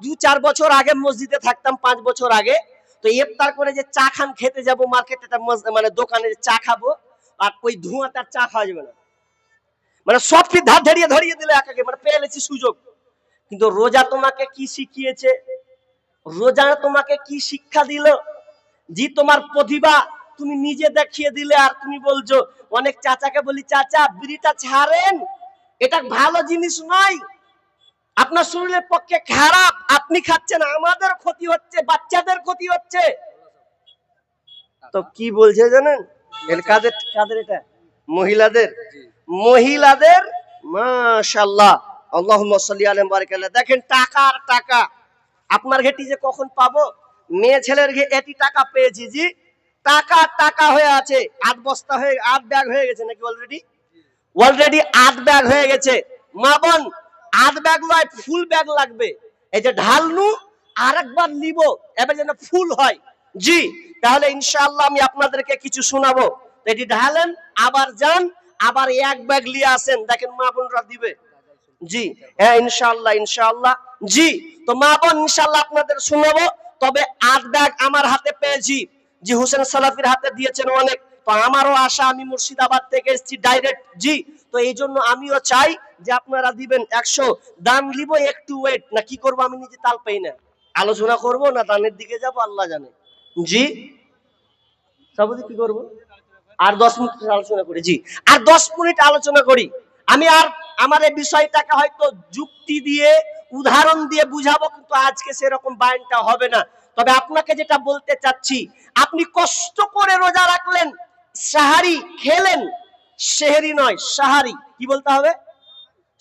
2-4 বছর আগে মসজিদে থাকতাম, 5 বছর আগে, তো ইফতার করে যে চা খান খেতে যাব মার্কেটে, মানে দোকানে চা খাবো, আর ওই ধোঁয়াতে চা খাওয়া যাবে না, মানে সব কি ধার ধরিয়ে দিলে একাকে, মানে পেয়ে গেছি সুযোগ। কিন্তু রোজা তোমাকে কি শিখিয়েছে? রোজা তোমাকে কি শিক্ষা দিল? জি তোমার প্রতিভা তুমি নিজে দেখিয়ে দিলে, আর তুমি বলছো, অনেক চাচাকে বলি, চাচা বিড়িটা ছাড়েন, এটা ভালো জিনিস নয়, আপনার শরীরের পক্ষে খারাপ, আপনি খাচ্ছেন, আমাদের ক্ষতি হচ্ছে, বাচ্চাদের ক্ষতি হচ্ছে। তো কি বলছে জানেন? এর কাদের এটা? মহিলাদের মাশাআল্লাহ, আল্লাহুম্মা সাল্লি আলা বারাকাল্লাহ। দেখেন টাকা আর টাকা, আপনার ঘেটি যে কখন পাবো, মেয়ে ছেলের এটি টাকা পেয়েছি, জি টাকা হয়ে আছে, 8 বস্তা হয়ে 8 ব্যাগ হয়ে গেছে নাকি? অলরেডি 8 ব্যাগ হয়ে গেছে। মা বোন, 8 ব্যাগ নয়, ফুল ব্যাগ লাগবে। এই যে ঢালনু, আরেকবার নিব, এবার যেন ফুল হয়। জি, তাহলে ইনশাআল্লাহ আমি আপনাদেরকে কিছু শোনাবো। এটি ঢালেন, আবার যান, আবার 1 ব্যাগ নিয়ে আসেন, দেখেন মা বোনরা দিবে। জি হ্যাঁ, ইনশাআল্লাহ। জি, তো মা বোন ইনশাআল্লাহ আপনাদের শোনাবো। তবে 8 ব্যাগ আমার হাতে পেয়েছি, জি হোসেন সালাফির হাতে দিয়েছেন অনেক, তো আমারও আশা, আমি মুর্শিদাবাদ থেকে এসেছি ডাইরেক্ট, জি, তো এই জন্য আমিও চাই যে আপনারা দিবেন 100। দান নিব, একটু ওয়েট না, কি করবো আমি নিজে তাল পাই না, আলোচনা করব না দানের দিকে যাব আল্লাহ জানে। জি সবদি কি করব, আর 10 মিনিট আলোচনা করি। জি, আর 10 মিনিট আলোচনা করি। আমি আর আমার এই বিষয়টাকে হয়তো যুক্তি দিয়ে, উদাহরণ দিয়ে বুঝাবো, কিন্তু আজকে সেরকম বায়ানটা হবে না। তবে আপনাকে যেটা বলতে চাচ্ছি, আপনি কষ্ট করে রোজা রাখলেন, সাহারি খেলেন, সেহরি নয় সাহারি, কি বলতে হবে?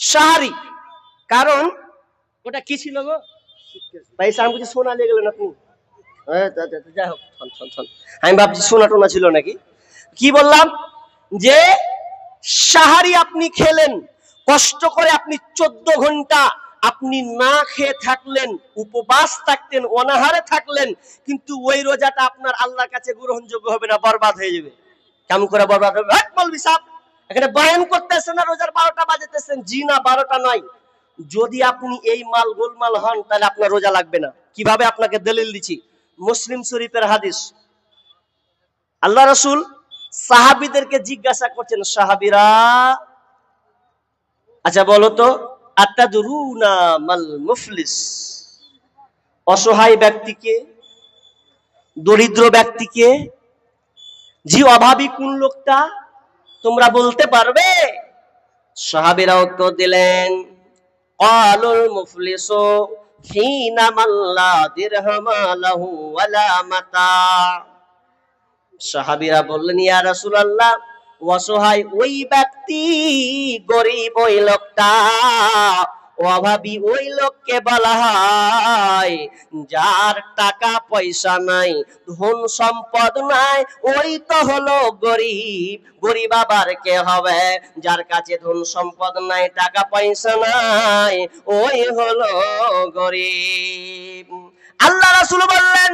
সাহারি। কারণ ওটা কি ছিল গো ভাই? আমি কিছু শোনা লেগে গেলেন আপনি, যাই হোক, আমি ভাবছি শোনা টোনা ছিল নাকি। কি বললাম? যে সাহারি আপনি খেলেন, কষ্ট করে আপনি 14 ঘন্টা আপনি না খেয়ে থাকলেন, উপবাস থাকতেন, অনাহারে থাকলেন, কিন্তু ওই রোজাটা আপনার আল্লাহর কাছে গ্রহণযোগ্য হবে না, বরবাদ হয়ে যাবে। কেমন করে বরবাদ হবে? মৌলভী সাহেব এখানে বয়ান করতেছেন না রোজার 12টা বাজাতেছেন, জি না 12টা নয়। যদি আপনি এই মাল গোলমাল হন, তাহলে আপনার রোজা লাগবে না। কিভাবে? আপনাকে দলিল দিচ্ছি, মুসলিম শরীফের হাদিস। আল্লাহ রাসূল সাহাবীদেরকে জিজ্ঞাসা করছেন, সাহাবীরা আচ্ছা বলো তো, আতাদরুনা মাল মুফলিস, অসহায় ব্যক্তিকে, দরিদ্র ব্যক্তিকে, জি অভাবী কোন লোকটা তোমরা বলতে পারবে? সাহাবীরা উত্তর দিলেন, ক্বালুল মুফলিসু ফীনা মান লা দিরহামা লাহু ওয়ালা মাতা। সাহাবীরা বললেন, ইয়া রাসূলুল্লাহ, অসহায় ওই ব্যক্তি, গরীব ওই লোকটা, অভাবী ওই লোককে বলা হয় যার টাকা পয়সা নাই, ধন সম্পদ নাই, ওই তো হলো গরীব। গরীব আবার কে হবে? যার কাছে ধন সম্পদ নাই, টাকা পয়সা নাই, ওই হলো গরীব। আল্লাহ রাসূল বললেন,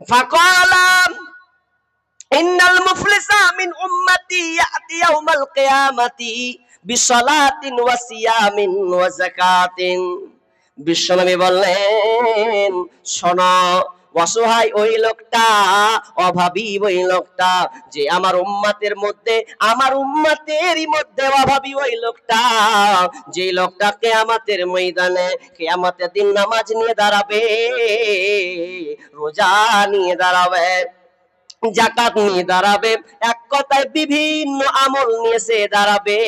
ফাকালা ইন্নাল মুফলিসা মিন উম্মতি ইয়াতি ইয়াউমাল কিয়ামাতি বিসালাতিন ওয়া সিয়ামিন ওয়া যাকাতিন। বিশ্বনবী বললেন, শোনো, অসহায় ওই লোকটা, অভাবী ওই লোকটা, যে আমার উম্মতের মধ্যে, আমার উম্মতেরই মধ্যে অভাবী ওই লোকটা, যে লোকটা কিয়ামতের ময়দানে, কিয়ামতের দিন নামাজ নিয়ে দাঁড়াবে, রোজা নিয়ে দাঁড়াবে, যাকাত নিয়ে দাঁড়াবে, এক কথায় বিভিন্ন আমল নিয়ে সে দাঁড়াবে,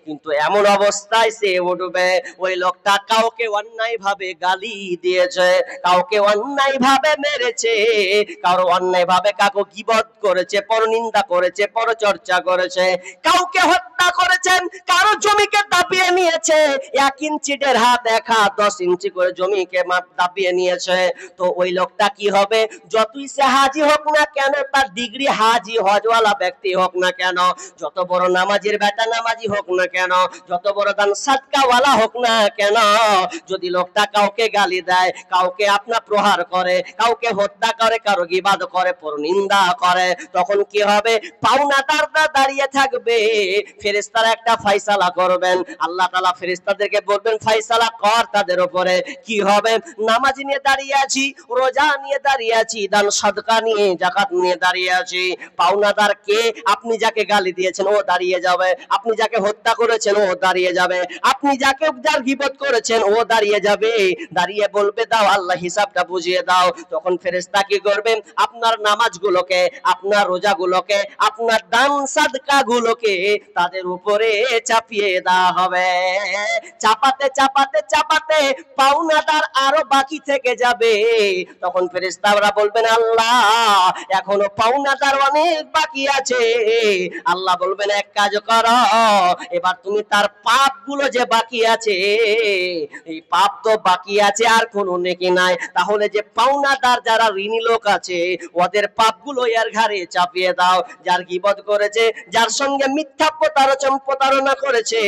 কিন্তু এমন অবস্থায় সে উঠবে, ওই লোকটা কাউকে অন্যায় ভাবে গালি দিয়েছে, কাউকে অন্যায় ভাবে মেরেছে, কারো অন্যায় ভাবে কাউকে গীবত করেছে, পরনিন্দা করেছে, পরচর্চা করেছে, কাউকে হত্যা করেছেন, কারো জমিকে দাবিয়ে নিয়েছে, 1 ইঞ্চি 1.5 হাত 1 হাত 10 ইঞ্চি করে জমিকে দাবিয়ে নিয়েছে। তো ওই লোকটা কি হবে? যতই সে হাজি হোক না কেন, তার ডিগ্রি হাজি হজওয়ালা ব্যক্তি হোক না কেন, যত বড় নামাজের বেটা নামাজি হোক না কেন, যত বড় দান সাদকাওয়ালা হোক না কেন, যদি লোকটা কাউকে গালি দেয়, কাউকে আপনা প্রহার করে, কাউকে হত্যা করে, কারো গীবাদ করে, পরনিন্দা করে, তখন কি হবে? পাওনাদাররা দাঁড়িয়ে থাকবে, ফেরেশতারা একটা ফয়সালা করবেন, আল্লাহ তাআলা ফেরেশতাদেরকে বলবেন ফয়সালা কর তাদের উপরে। কি হবে? নামাজ নিয়ে দাঁড়িয়ে আছি, রোজা নিয়ে দাঁড়িয়ে আছি, দান সাদকা নিয়ে, যাকাত নিয়ে দাঁড়িয়ে আছি, পাওনাদার কে? আপনি যাকে গালি দিয়েছেন ও দাঁড়িয়ে যাবে, আপনি যাকে হত্যা করেছেন ও দাঁড়িয়ে যাবে, আপনি যাকে যার গীবত করেছেন ও দাঁড়িয়ে যাবে, দাঁড়িয়ে বলবে দাও আল্লাহ হিসাবটা বুঝিয়ে দাও। তখন ফেরেশতা কি করবে? আপনার নামাজগুলোকে, আপনার রোজাগুলোকে, আপনার দান সাদকা গুলোকে তাদের উপরে চাপিয়ে দেওয়া হবে। চাপাতে চাপাতে চাপাতে পাওনাদার আরো বাকি থেকে যাবে, তখন ফেরেশতারা বলবেন আল্লাহ এখনো পাওনাদার অনেক বাকি আছে। আল্লাহ বলবেন এক কাজ করো, এবার তুমি তার পাপগুলো যে বাকি আছে, এই পাপ তো বাকি আছে, আর কোনো নেকি নাই, তাহলে যে পাওনাদার যারা ঋণী লোক আছে ওদের পাপগুলো এর ঘাড়ে চাপিয়ে দাও। যার গীবত করেছে, যার সঙ্গে মিথ্যা প্রতারণা করেছে,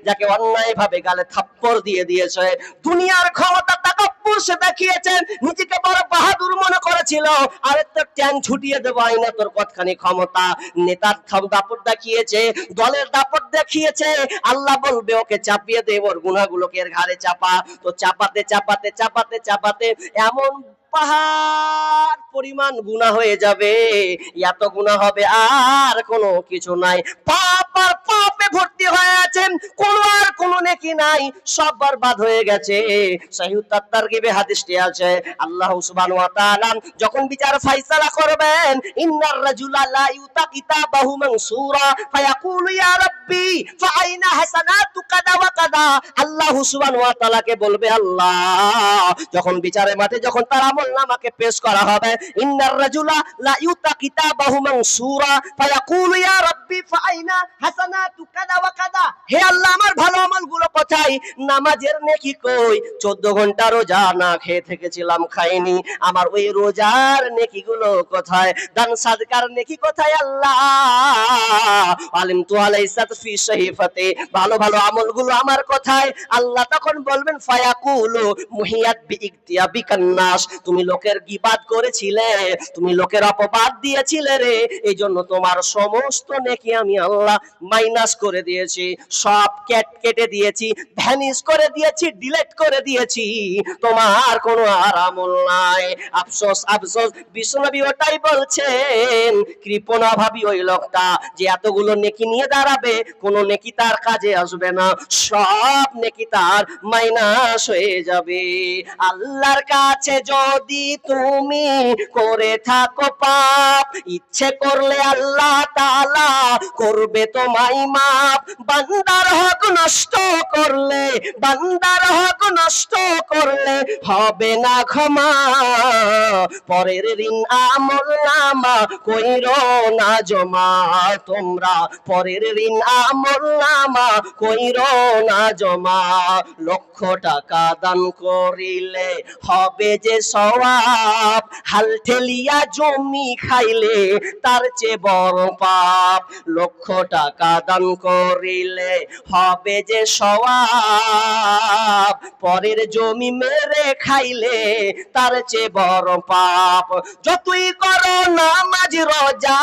যাকে অন্যায় ভাবে গালে থাপ্পড় দিয়ে দিয়েছে, দুনিয়ার ক্ষমতা তাকাব্বুর সে দেখিয়েছে, নিজেকে বড় বাহাদুর মনে করেছিল, আরে তোর ট্যাং ছুটিয়ে দেবো আইনা, তোর কতখানি ক্ষমতা, নেতার দাপট দেখিয়েছে, দলের দাপট দেখিয়েছে, আল্লাহ বলবে ওকে চাপিয়ে দে, ওর গুনাহগুলোকে এর ঘাড়ে চাপা। তো চাপাতে চাপাতে চাপাতে চাপাতে এমন পাহাড় পরিমাণ গুনাহ হয়ে যাবে, এত গুনাহ হবে আর কোনো কিছু নাই, পাপ আর পাপে ভর্তি হয়ে আছেন, কোন আর কোনো নেকি নাই, সব বরবাদ হয়ে গেছে। সহিহ তারগিবে হাদিসটি আছে, আল্লাহ সুবহানাহু ওয়া তাআলা যখন বিচার ফয়সালা করবেন, ইন্নার রাজুলা লা ইউতা কিতাবাহু মানসুরা ফায়াকুলু ইয়া রাব্বি ফাআইনা হাসানাতু কাদা ওয়া কাদা। আল্লাহ সুবহানাহু ওয়া তাআলাকে বলবে, আল্লাহ যখন বিচারের মাঠে যখন তার আমলনামাকে পেশ করা হবে, ইন্নার রাজুলা লা ইউতা কিতাবাহু মানসুরা ফায়াকুলু ইয়া রাব্বি ফাআইনা হাসানাতু কাদা ওয়া কাদা। হে আল্লাহ আমার ভালো আমলগুলো কোথায়? নামাজের নেকি কই? 14 ঘন্টা রোজা না খেয়ে থেকেছিলাম, খাইনি, আমার ওই রোজার নেকিগুলো কোথায়? দান সাদকার নেকি কোথায় আল্লাহ? আলিমতু আলাইসাত ফি সহিফাতে, ভালো ভালো আমলগুলো আমার কোথায়? আল্লাহ তখন বলবেন ফায়াকুলু মুহিয়াত বিইকতিয়াবিকান নাস, তুমি লোকের গীবাত করেছিলে, দিয়েছিলে, তুমি লোকের অপবাদ দিয়েছিলে রে, এই জন্য তোমার সমস্ত নেকি আমি আল্লাহ মাইনাস করে দিয়েছি, সব কেটে দিয়েছি, ভ্যানিশ করে দিয়েছি, ডিলিট করে দিয়েছি, তোমার কোনো আর আমল নাই। আফসোস আফসোস, বিশ্বনবী ওটাই বলছেন, কৃপণা ভাবি ওই লোকটা যে এতগুলো নেকি নিয়ে দাঁড়াবে, কোনো নেকি তার কাজে আসবে না, সব নেকি তার মাইনাস হয়ে যাবে। আল্লাহর কাছে যদি তুমি করে থাকো পাপ, ইচ্ছে করলে আল্লাহ তাআলা করবে তোমায় মাফ। বান্দার হক নষ্ট করলে, বান্দার হক নষ্ট করলে হবে না ক্ষমা, পরের ঋণ আমল নামা কইরো না জমা, তোমরা পরের ঋণ আমল নামা কইরো না জমা। লক্ষ টাকা দান করিলে হবে যে সওয়াব, হাল ঠেলিয়া জমি খাইলে তার চেয়ে বড় পাপ। লক্ষ টাকা দান করিলে হবে যে সওয়াব, পরের জমি মেরে খাইলে তার চেয়ে বড় পাপ। যতই করো নামাজ রোজা,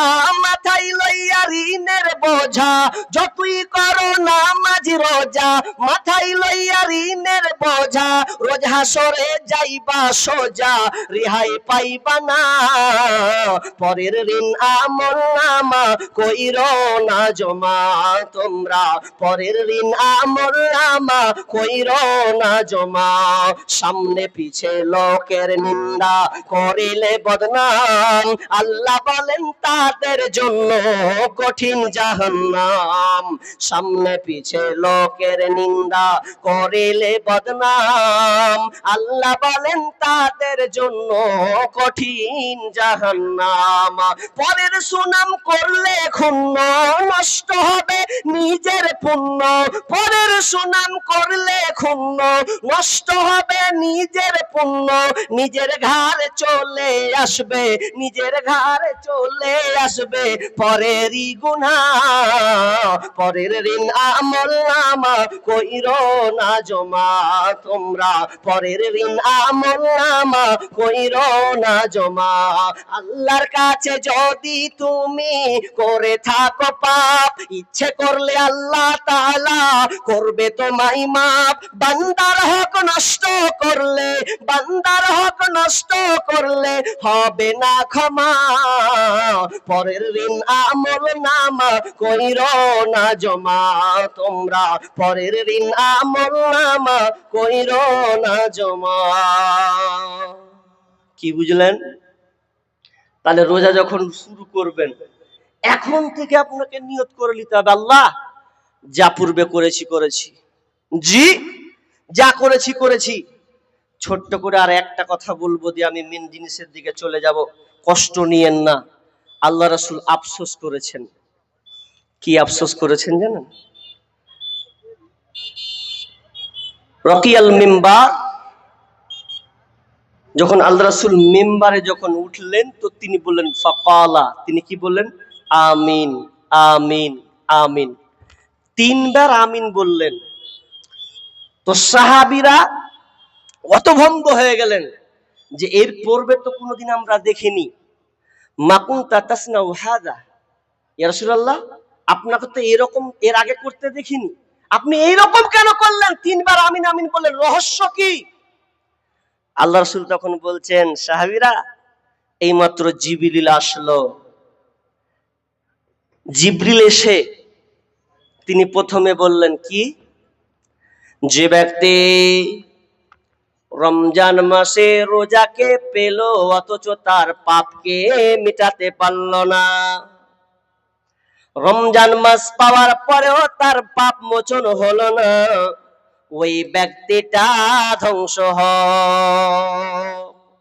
মাথায় লইয়া ঋণের বোঝা, যতই করো নামাজ রোজা, মাথায় লইয়া ঋণের বোঝা, রোজ হাসরে যাইবা সোজা, রেহাই পাইবা না, পরের ঋণ আমল নামা কইরো না জমা, তোমরা পরের ঋণ আমল নামা কইরো না জমা। সামনে পিছে লোকের নিন্দা করিলে বদনাম, আল্লাহ বলেন তাদের জন্য কঠিন জাহান্নাম। সামনে পিছে লোকের নিন্দা করিলে বদনাম, আল্লাহ বলেন তাদের জন্য কঠিন জাহান্নাম। পরের সুনাম করলে ক্ষুণ্ণ, নষ্ট হবে নিজের পুণ্য, পরের সুনাম করলে ক্ষুণ্ণ, নষ্ট হবে নিজের পুণ্য, নিজের ঘরে চলে আসবে, নিজের ঘরে চলে আসবে পরেরই গুনাহ। পরের ঋণ আমল নামা কইরো না জমা, তোমরা পরের ঋণ আমল নামা কইরো না জমা। আল্লাহর কাছে যদি তুমি করে থাকো পাপ, ইচ্ছে করলে আল্লাহ তাআলা করবে তোমায় মাফ। বান্দার হক নষ্ট করলে, বান্দার হক নষ্ট করলে হবে না ক্ষমা, পরের ঋণ আমল নামা কইরো না জমা, তোমরা পরের ঋণ আমল নামা কইরো না জমা। কি বুঝলেন? তাহলে রোজা যখন শুরু করবেন, এখন থেকে আপনাকে নিয়ত করে নিতে হবে, আল্লাহ যা পূর্বে করেছি করেছি, জি যা করেছি করেছি। ছোট্ট করে আর একটা কথা বলবো দিয়ে আমি মেন জিনিসের দিকে চলে যাব, কষ্ট নিয়েন না। আল্লাহ রাসূল আফসোস করেছেন। কি আফসোস করেছেন জানেন? রকিয়াল মিম্বার, যখন আল্লাহ রাসূল মিম্বারে যখন উঠলেন তো তিনি বললেন ফাকালা, তিনি কি বললেন? আমিন আমিন আমিন, তিনবার আমিন বললেন। তো সাহাবীরা হতভম্ব হয়ে গেলেন যে এর পূর্বে তো কোনোদিন আমরা দেখিনি। মা কুনতা তাসনাউ হাযা, ইয়া রাসূলুল্লাহ আপনাকে তো এরকম এর আগে করতে দেখিনি, আপনি এইরকম কেন করলেন? তিনবার আমিন আমিন বললেন, রহস্য কি? আল্লাহ রাসূল তখন বলছেন, সাহাবীরা এইমাত্র জিবরিল আসলো। জিবরিল এসে তিনি প্রথমে বললেন কি, যে ব্যক্তি রমজান মাসে রোজাকে পেল অথচ তার পাপকে মিটাতে পারল না, রমজান মাস পাওয়ার পরেও তার পাপ মোচন হলো না, ওই ব্যক্তিটা ধ্বংস হয়।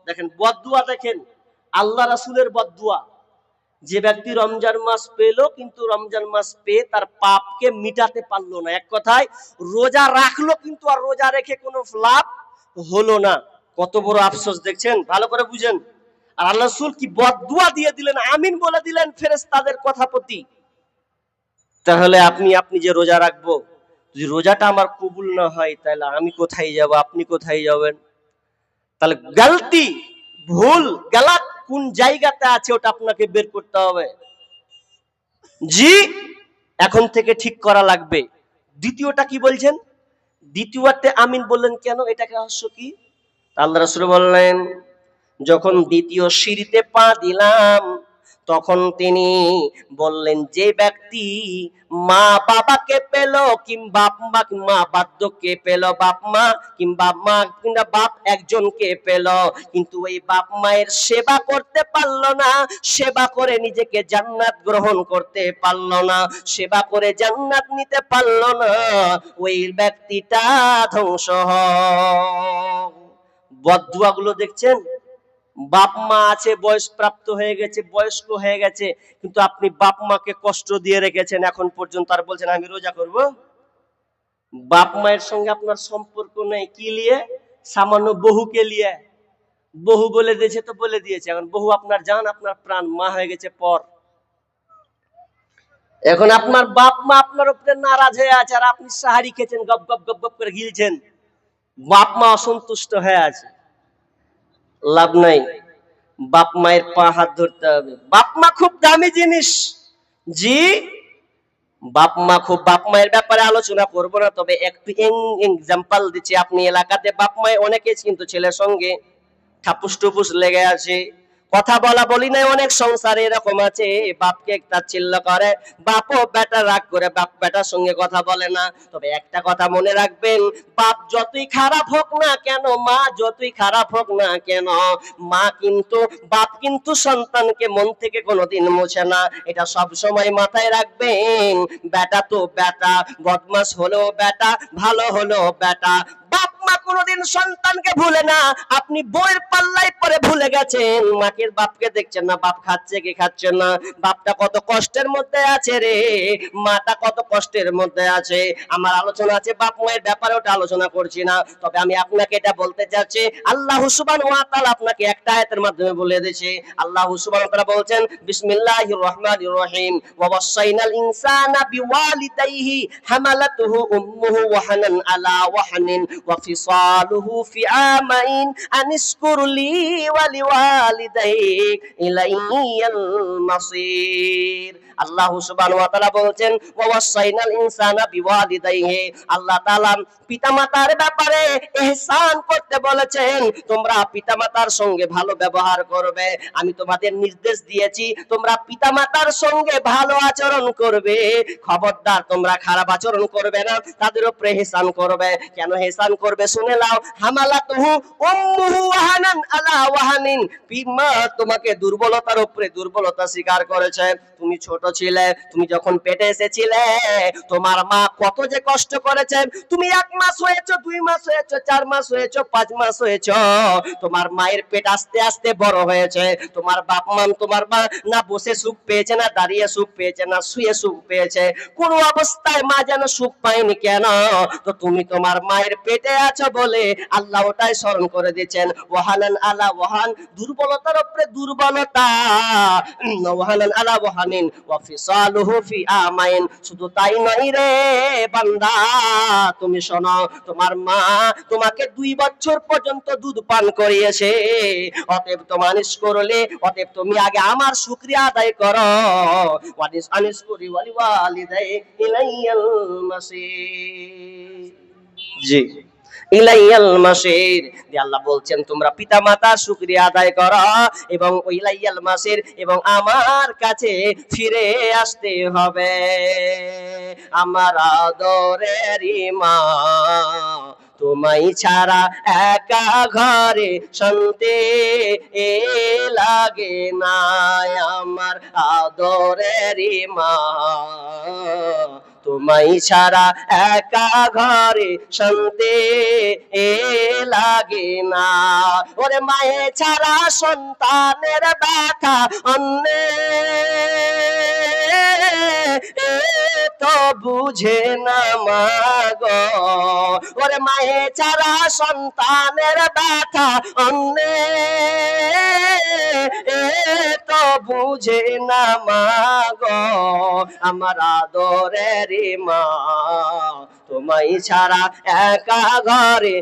দেখেন বদদুয়া, দেখেন আল্লাহ রাসূলের বদদুয়া। যে ব্যক্তি রমজান মাস পেল কিন্তু রমজান মাস পেয়ে তার পাপকে মিটাতে পারলো না, এক কথায় রোজা রাখলো কিন্তু আর রোজা রেখে কোনো লাভ হলো না, কত বড় আফসোস দেখছেন? ভালো করে বুঝেন। আর আল্লাহ রাসূল কি বদদুয়া দিয়ে দিলেন, আমিন বলে দিলেন ফেরেশতাদের কথা প্রতি। তাহলে আপনি যে রোজা রাখবো, যদি রোজাটা আমার কবুল না হয় তাহলে আমি কোথায় যাব, আপনি কোথায় যাবেন? তাহলে গলতি ভুল গালাত কোন জায়গাতে আছে ওটা আপনাকে বের করতে হবে। জি, এখন থেকে ঠিক করা লাগবে। দ্বিতীয়টা কি বলছেন? দ্বিতীয়তে আমিন বললেন কেন? এটাকে রহস্য কি? আল্লাহ রাসূল বললেন, যখন দ্বিতীয় সিঁড়িতে পা দিলাম তখন তিনি বললেন, যে ব্যক্তি মা বাবাকে পেল কিংবা মা বাধ্যকে পেল, বাপ একজনকে পেল, কিন্তু ওই বাপ মায়ের সেবা করতে পারলো না, সেবা করে নিজেকে জান্নাত গ্রহণ করতে পারলো না, সেবা করে জান্নাত নিতে পারলো না, ওই ব্যক্তিটা ধ্বংস হয়। বদদুয়া গুলো দেখছেন, বাপ মা আছে, বয়স প্রাপ্ত হয়ে গেছে, বয়স্ক হয়ে গেছে, কিন্তু আপনি বাপ মাকে কষ্ট দিয়ে রেখেছেন এখন পর্যন্ত, আর বলছেন আমি রোজা করব। বাপ মায়ের সঙ্গে আপনার সম্পর্ক নেই, কি লিয়ে? সামান্য বহুকে লিয়ে। বহু বলে দিয়েছে তো বলে দিয়েছে, এখন বহু আপনার জান, আপনার প্রাণ, মা হয়ে গেছে পর। এখন আপনার বাপ মা আপনার উপরে নারাজ হয়ে আছে, আর আপনি সাহারি খেয়েছেন, গপ গপ গপ গপ করে গিলছেন, বাপ মা অসন্তুষ্ট হয়ে আছে। লাভ নাই, বাপ মায়ের পা হাত ধরতে হবে। বাপ মা খুব দামি জিনিস। জি, বাপ মায়ের ব্যাপারে আলোচনা করব না, তবে একটু এক্সাম্পল দিচ্ছি। আপনি এলাকাতে বাপ মায়ের অনেকে কিন্তু ছেলের সঙ্গে ঠাপুস টুপুস লেগে আছে, কথা বলা বলি নাই, অনেক সংসারে এরকম আছে, বাপকে তাচ্ছিল্য করে, বাপও বেটা রাগ করে বাপ বেটার সঙ্গে কথা বলে না। তবে একটা কথা মনে রাখবেন, বাপ যতই খারাপ হোক না কেন, মা যতই খারাপ হোক না কেন, বাপ কিন্তু সন্তানকে মন থেকে কোনোদিন মোছে না, এটা সব সময় মাথায় রাখবেন। বেটা তো বেটা, বদমাশ হলেও বেটা, ভালো হলেও বেটা। বাপ মা কোনোদিন সন্তানকে ভুলে না। আপনি বইয়ের পাল্লায় পরে ভুলে গেছেন, মাকে বাপকে দেখছেন না, বাপ খাচ্ছে কি খাচ্ছে না, বাপটা কত কষ্টের মধ্যে আছে রে, মাটা কত কষ্টের মধ্যে আছে। আমার আলোচনা আছে বাপ মায়ের ব্যাপারে, ওটা আলোচনা করছি না। তবে আমি আপনাকে এটা বলতে চাচ্ছি, আল্লাহ সুবহানাহু ওয়া তাআলা আপনাকে একটা আয়াতের মাধ্যমে বলে দিয়েছে। আল্লাহ সুবহানাহু ওয়া তাআলা বলছেন, বিসমিল্লাহির রহমানির রহিম, ওয়া ওয়াসাইনাল ইনসানা বিওয়ালিদাইহি হামালাতুহু উম্মুহু ওয়াহানান আলা ওয়াহানিন ওয়া ফিসালুহু ফি আমাইন আনিশকুর লি ওয়া লিওয়ালিদাইক ইলাইয়াল মাসির। আল্লাহ সুবহানাহু ওয়া তাআলা বলছেন, ওয়া ওয়াসাইনাল ইনসানা বিওয়ালিদাইহি, আল্লাহ তাআলা পিতামাতার ব্যাপারে ইহসান করতে বলেছেন, তোমরা পিতামাতার সঙ্গে ভালো ব্যবহার করবে। আমি তোমাদের নির্দেশ দিয়েছি তোমরা পিতামাতার সঙ্গে ভালো আচরণ করবে, খবরদার তোমরা খারাপ আচরণ করবে না, তাদের উপরে ইহসান করবে। কেন ইহসান করবে শুনে নাও, হামালাতুহু উম্মুহু ওয়াহানান আলা ওয়াহানিন, মা তোমাকে দুর্বলতার উপরে দুর্বলতা স্বীকার করেছে। তুমি ছোট ছিলে, তুমি যখন পেটে এসেছিলে, তোমার মা কত যে কষ্ট করেছে। তুমি 1 মাস হয়েছো, 2 মাস হয়েছো, 4 মাস হয়েছো, 5 মাস হয়েছো, তোমার মায়ের পেট আস্তে আস্তে বড় হয়েছে। তোমার মা না বসে সুখ পেয়েছে, না দাঁড়িয়ে সুখ পেয়েছে, না শুয়ে সুখ পেয়েছে, কোন অবস্থায় মা যেন সুখ পায়নি। কেন? তো তুমি তোমার মায়ের পেটে আছো বলে আল্লাহ ওটাই স্মরণ করে দিয়েছেন। ওয়াহানান আলা ওয়াহান, দুর্বলতার উপরে দুর্বলতা, ওয়াহানান আলা ওয়াহানিন ওয়া ফিসালুহু ফি আমাইন। শুধু তাই নয় রে বান্দা, তুমি শোনো, তোমার মা তোমাকে 2 বছর পর্যন্ত দুধ পান করিয়েছে, অতএব তো মানিশ করলে, অতএব তুমি আগে আমার শুকরিয়া আদায় করো। ওয়ানিস আনিশকুরি ওয়ালি ওয়ালিদাই ইলাইয়াল মাসির। জি, ইলাইয়াল মাসির, আল্লাহ বলছেন তোমরা পিতামাতার শুকরিয়া আদায় করো এবং ইলাইয়াল মাসির, এবং আমার কাছে ফিরে আসতে হবে। আমার আদরের মা, তোমায় ছাড়া একা ঘরে শান্তি লাগে না। আমার আদরের মা, তোমায় ছাড়া একা ঘরে শান্তি লাগে না। ওরে মায়ে ছাড়া সন্তানের ব্যথা অন্যে তো বুঝে না মা গো। ওরে মায়ে ছাড়া সন্তানের ব্যথা অন্যে তো বুঝে না মা গো। আমার আদরের মা, তোমায় ছাড়া একা ঘরে